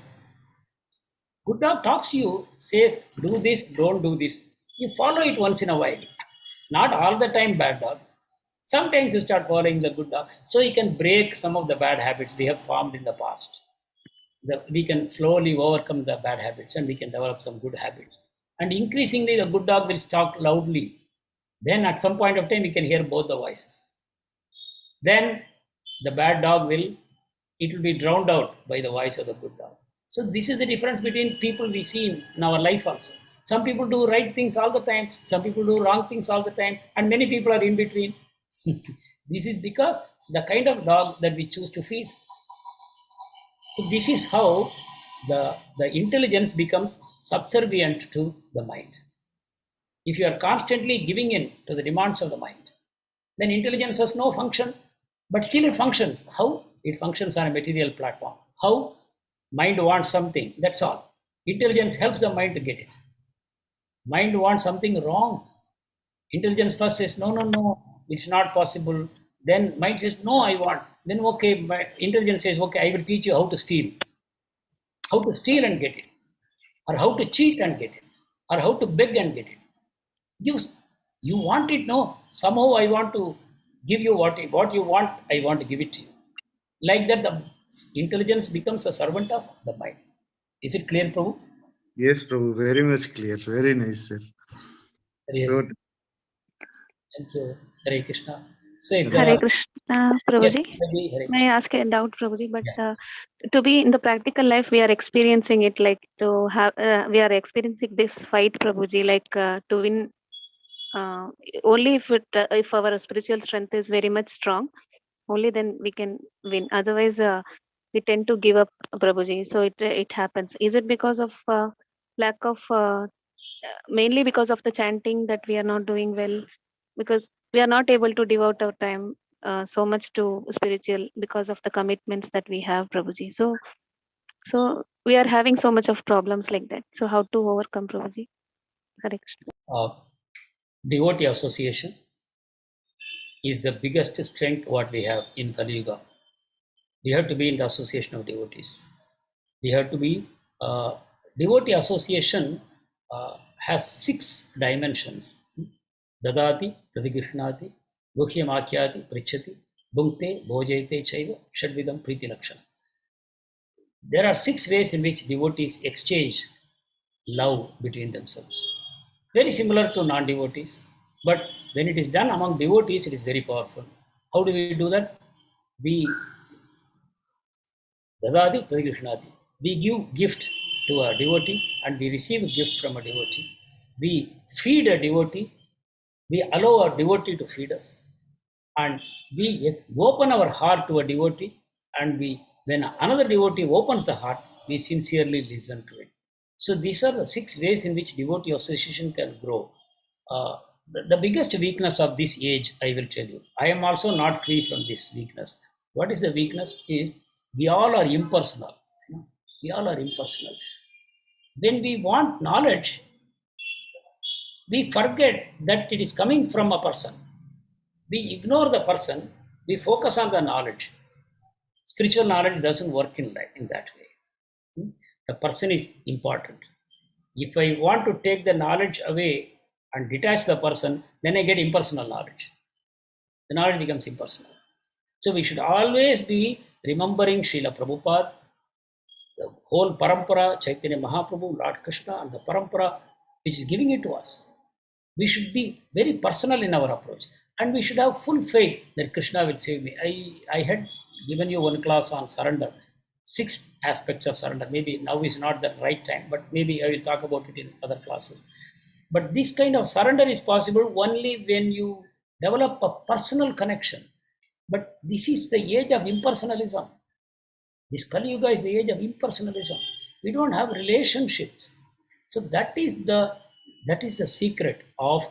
Good dog talks to you, says, do this, don't do this. You follow it once in a while. Not all the time bad dog. Sometimes you start following the good dog. So you can break some of the bad habits we have formed in the past. We can slowly overcome the bad habits and we can develop some good habits. And increasingly the good dog will talk loudly. Then at some point of time we can hear both the voices. Then the bad dog will be drowned out by the voice of the good dog. So this is the difference between people we see in our life also. Some people do right things all the time, some people do wrong things all the time, and many people are in between. This is because the kind of dog that we choose to feed. So this is how the intelligence becomes subservient to the mind. If you are constantly giving in to the demands of the mind, then intelligence has no function, but still it functions. How? It functions on a material platform. How? Mind wants something, that's all. Intelligence helps the mind to get it. Mind wants something wrong. Intelligence first says, no, it's not possible. Then mind says, no, I want. Then, okay, my intelligence says, okay, I will teach you how to steal. How to steal and get it. Or how to cheat and get it. Or how to beg and get it. You want it, no. Somehow I want to give you what you want, I want to give it to you. Like that, the intelligence becomes a servant of the mind. Is it clear, Prabhu? Yes, Prabhu, very much clear. Very nice, sir. Thank you. Hare Krishna. Say there Hare are Krishna, yes, Prabhuji. maybe Hare May I Krishna. ask a doubt, Prabhuji? But Yes. to be in the practical life, we are experiencing it like to have, we are experiencing this fight, Prabhuji, like to win. Uh, Only if our spiritual strength is very much strong, only then we can win. Otherwise, we tend to give up, Prabhuji. So it happens. Is it because of lack of mainly because of the chanting that we are not doing well, because we are not able to devote our time so much to spiritual because of the commitments that we have, Prabhuji. So we are having so much of problems like that. So how to overcome, Prabhuji? Hare Krishna. Devotee association is the biggest strength what we have in Kali Yuga. We have to be in the association of devotees. We have to be devotee association has 6 dimensions. Dadati, Pradigrishnati, Guhyamakyati, Prichati, Bhunkte, Bhojayate Chaiva, Shadvidam, Priti Lakshana. There are 6 ways in which devotees exchange love between themselves. Very similar to non-devotees, but when it is done among devotees, it is very powerful. How do we do that? We Dadadi Pradigrishnati. We give gift to a devotee and we receive a gift from a devotee. We feed a devotee. We allow a devotee to feed us. And we open our heart to a devotee. And when another devotee opens the heart, we sincerely listen to it. So these are the 6 ways in which devotee association can grow. The biggest weakness of this age, I will tell you. I am also not free from this weakness. What is the weakness? Is we all are impersonal. We all are impersonal. When we want knowledge, we forget that it is coming from a person. We ignore the person. We focus on the knowledge. Spiritual knowledge doesn't work in that way. The person is important. If I want to take the knowledge away and detach the person, then I get impersonal knowledge. The knowledge becomes impersonal. So we should always be remembering Srila Prabhupada, the whole parampara, Chaitanya Mahaprabhu, Lord Krishna, and the parampara which is giving it to us. We should be very personal in our approach, and we should have full faith that Krishna will save me. I had given you one class on surrender, 6 aspects of surrender. Maybe now is not the right time, but maybe I will talk about it in other classes. But this kind of surrender is possible only when you develop a personal connection. But this is the age of impersonalism. This Kali Yuga is the age of impersonalism. We don't have relationships. So that is the secret of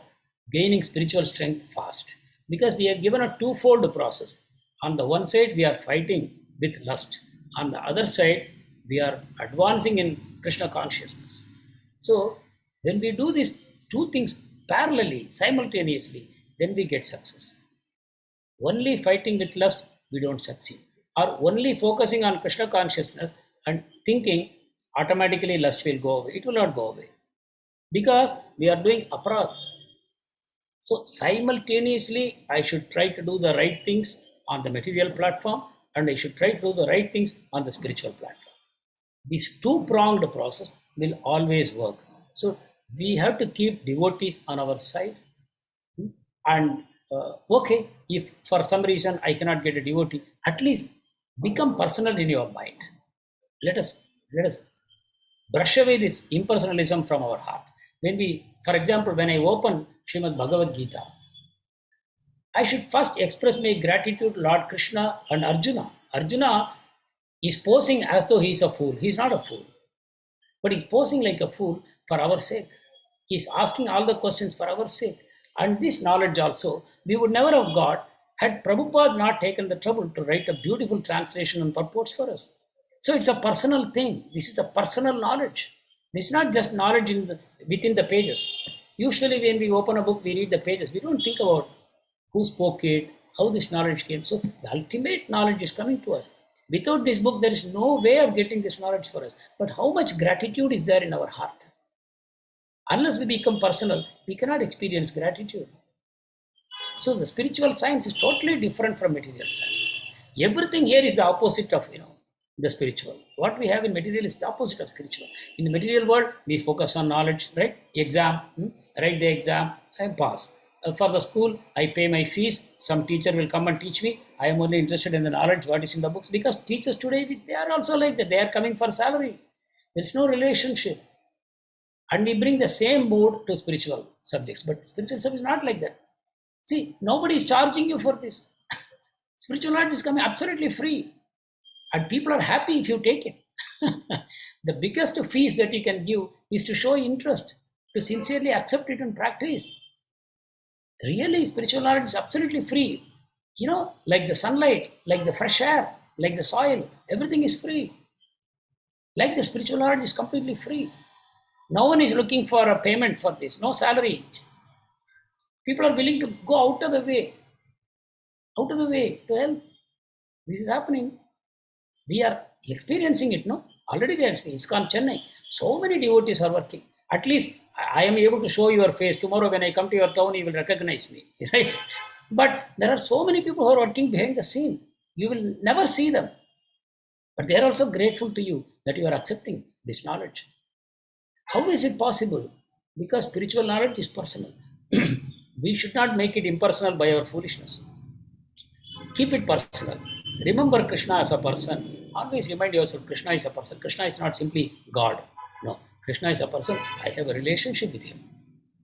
gaining spiritual strength fast. Because we have given a twofold process. On the one side, we are fighting with lust. On the other side, we are advancing in Krishna consciousness. So when we do these 2 things parallelly, simultaneously, then we get success. Only fighting with lust, we don't succeed. Or only focusing on Krishna consciousness and thinking automatically lust will go away. It will not go away. Because we are doing aparadh. So simultaneously, I should try to do the right things on the material platform and I should try to do the right things on the spiritual platform. This 2-pronged process will always work. So we have to keep devotees on our side. And okay, if for some reason I cannot get a devotee, at least become personal in your mind. Let us brush away this impersonalism from our heart. For example, when I open Srimad Bhagavad Gita, I should first express my gratitude to Lord Krishna and Arjuna. Arjuna is posing as though he is a fool. He is not a fool, but he's posing like a fool for our sake. He's asking all the questions for our sake. And this knowledge also, we would never have got had Prabhupada not taken the trouble to write a beautiful translation and purports for us. So it's a personal thing. This is a personal knowledge. It's not just knowledge within the pages. Usually when we open a book, we read the pages. We don't think about who spoke it, how this knowledge came. So the ultimate knowledge is coming to us. Without this book, there is no way of getting this knowledge for us. But how much gratitude is there in our heart? Unless we become personal, we cannot experience gratitude. So the spiritual science is totally different from material science. Everything here is the opposite of, the spiritual. What we have in material is the opposite of spiritual. In the material world, we focus on knowledge, right? Exam, write the exam and pass. for the school, I pay my fees. Some teacher will come and teach me. I am only interested in the knowledge, what is in the books. Because teachers today, they are also like that. They are coming for salary. There's no relationship. And we bring the same mood to spiritual subjects. But spiritual subjects not like that. See, nobody is charging you for this. Spiritual knowledge is coming absolutely free. And people are happy if you take it. The biggest fees that you can give is to show interest, to sincerely accept it and practice. Really, spiritual knowledge is absolutely free. You know, like the sunlight, like the fresh air, like the soil, everything is free. Like the spiritual knowledge is completely free. No one is looking for a payment for this, no salary. People are willing to go out of the way to help. This is happening. We are experiencing it, no? Already we are experiencing ISKCON Chennai. So many devotees are working. At least I am able to show your face. Tomorrow when I come to your town, you will recognize me, right? But there are so many people who are working behind the scene. You will never see them. But they are also grateful to you that you are accepting this knowledge. How is it possible? Because spiritual knowledge is personal. We should not make it impersonal by our foolishness. Keep it personal. Remember Krishna as a person. Always remind yourself Krishna is a person. Krishna is not simply God. No, Krishna is a person. I have a relationship with him.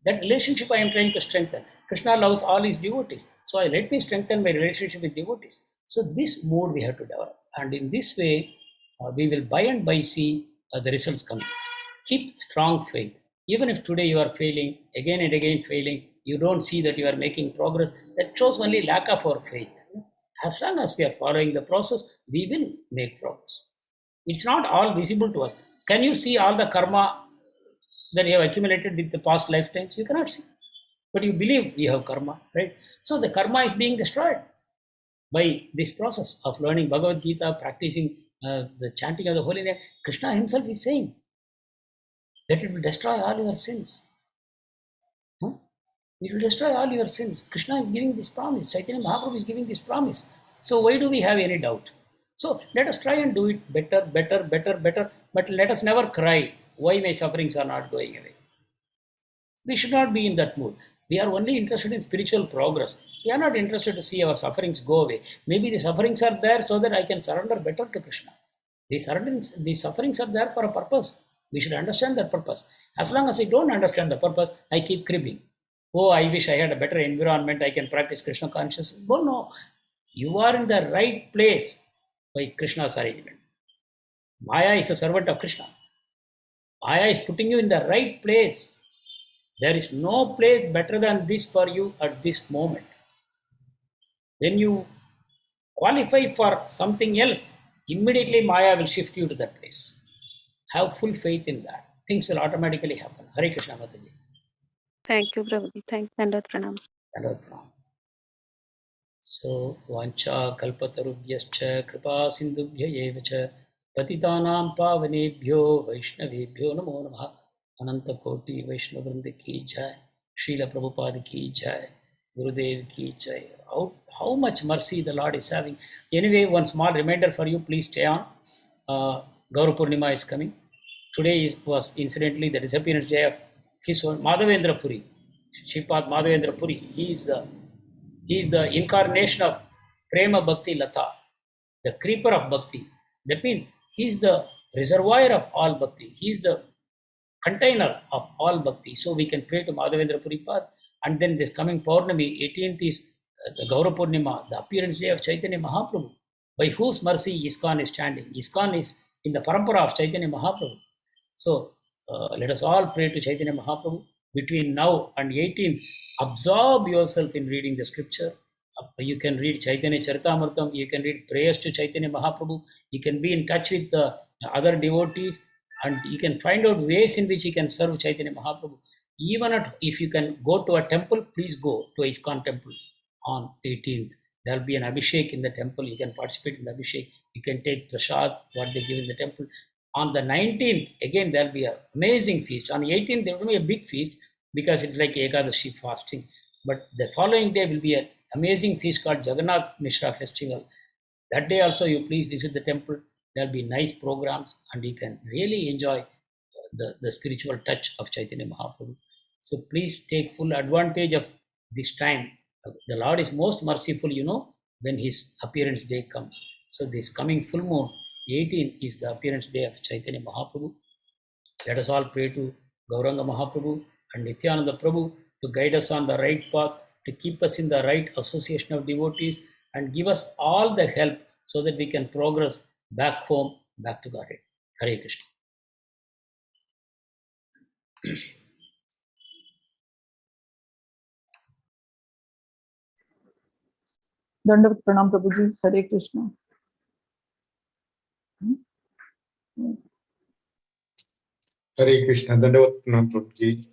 That relationship I am trying to strengthen. Krishna loves all his devotees. So let me strengthen my relationship with devotees. So this mood we have to develop. And in this way, we will by and by see the results coming. Keep strong faith. Even if today you are failing, again and again failing, you don't see that you are making progress. That shows only lack of our faith. As long as we are following the process, we will make progress. It's not all visible to us. Can you see all the karma that you have accumulated with the past lifetimes? You cannot see. But you believe you have karma, right? So the karma is being destroyed by this process of learning Bhagavad Gita, practicing the chanting of the holy name. Krishna himself is saying that it will destroy all your sins. It will destroy all your sins. Krishna is giving this promise. Chaitanya Mahaprabhu is giving this promise. So why do we have any doubt? So let us try and do it better. But let us never cry, why my sufferings are not going away. We should not be in that mood. We are only interested in spiritual progress. We are not interested to see our sufferings go away. Maybe the sufferings are there so that I can surrender better to Krishna. These sufferings are there for a purpose. We should understand that purpose. As long as I don't understand the purpose, I keep cribbing. Oh, I wish I had a better environment. I can practice Krishna consciousness. Oh, no. You are in the right place by Krishna's arrangement. Maya is a servant of Krishna. Maya is putting you in the right place. There is no place better than this for you at this moment. When you qualify for something else, immediately Maya will shift you to that place. Have full faith in that. Things will automatically happen. Hare Krishna Mataji. Thank you, Prabhuji. Thanks, Dandot Pranams. Dandot Pranam. So, Vancha Kalpatarubhyascha Kripa Sindhubhya Evacha Patitanam Pavanebhyo Vaishnavebhyo Namo Namaha Ananta Koti Vaishnavrinda Ki Jai Srila Prabhupada Ki Jai Gurudev Ki Jai. How much mercy the Lord is having. Anyway, one small reminder for you, please stay on. Gaura Purnima is coming. Today was incidentally the disappearance day of his own Madhavendra Puri, Shripad Madhavendra Puri. He is the incarnation of Prema Bhakti Lata, the creeper of Bhakti. That means he is the reservoir of all Bhakti. He is the container of all Bhakti. So we can pray to Madhavendra Puri Pad. And then this coming Paurnami, 18th is the Gaura Purnima, the appearance day of Chaitanya Mahaprabhu, by whose mercy ISKCON is standing. ISKCON is in the parampara of Chaitanya Mahaprabhu. So let us all pray to Chaitanya Mahaprabhu. Between now and 18th, absorb yourself in reading the scripture. You can read Chaitanya Charitamrtam. You can read prayers to Chaitanya Mahaprabhu. You can be in touch with the other devotees, and you can find out ways in which you can serve Chaitanya Mahaprabhu. Even if you can go to a temple, please go to ISKCON temple on 18th. There will be an Abhishek in the temple. You can participate in the Abhishek. You can take prasad, what they give in the temple. On the 19th, again, there will be an amazing feast. On the 18th, there will be a big feast because it's like Ekadashi fasting. But the following day will be an amazing feast called Jagannath Mishra Festival. That day also, you please visit the temple. There will be nice programs and you can really enjoy the spiritual touch of Chaitanya Mahaprabhu. So please take full advantage of this time, the Lord is most merciful, when his appearance day comes. So this coming full moon, 18, is the appearance day of Chaitanya Mahaprabhu. Let us all pray to Gauranga Mahaprabhu and Nityananda Prabhu to guide us on the right path, to keep us in the right association of devotees, and give us all the help so that we can progress back home, back to Godhead. Hare Krishna. Dandavat Pranam Prabhuji. Hare Krishna. Hare Krishna. Dandavat Pranam Prabhuji.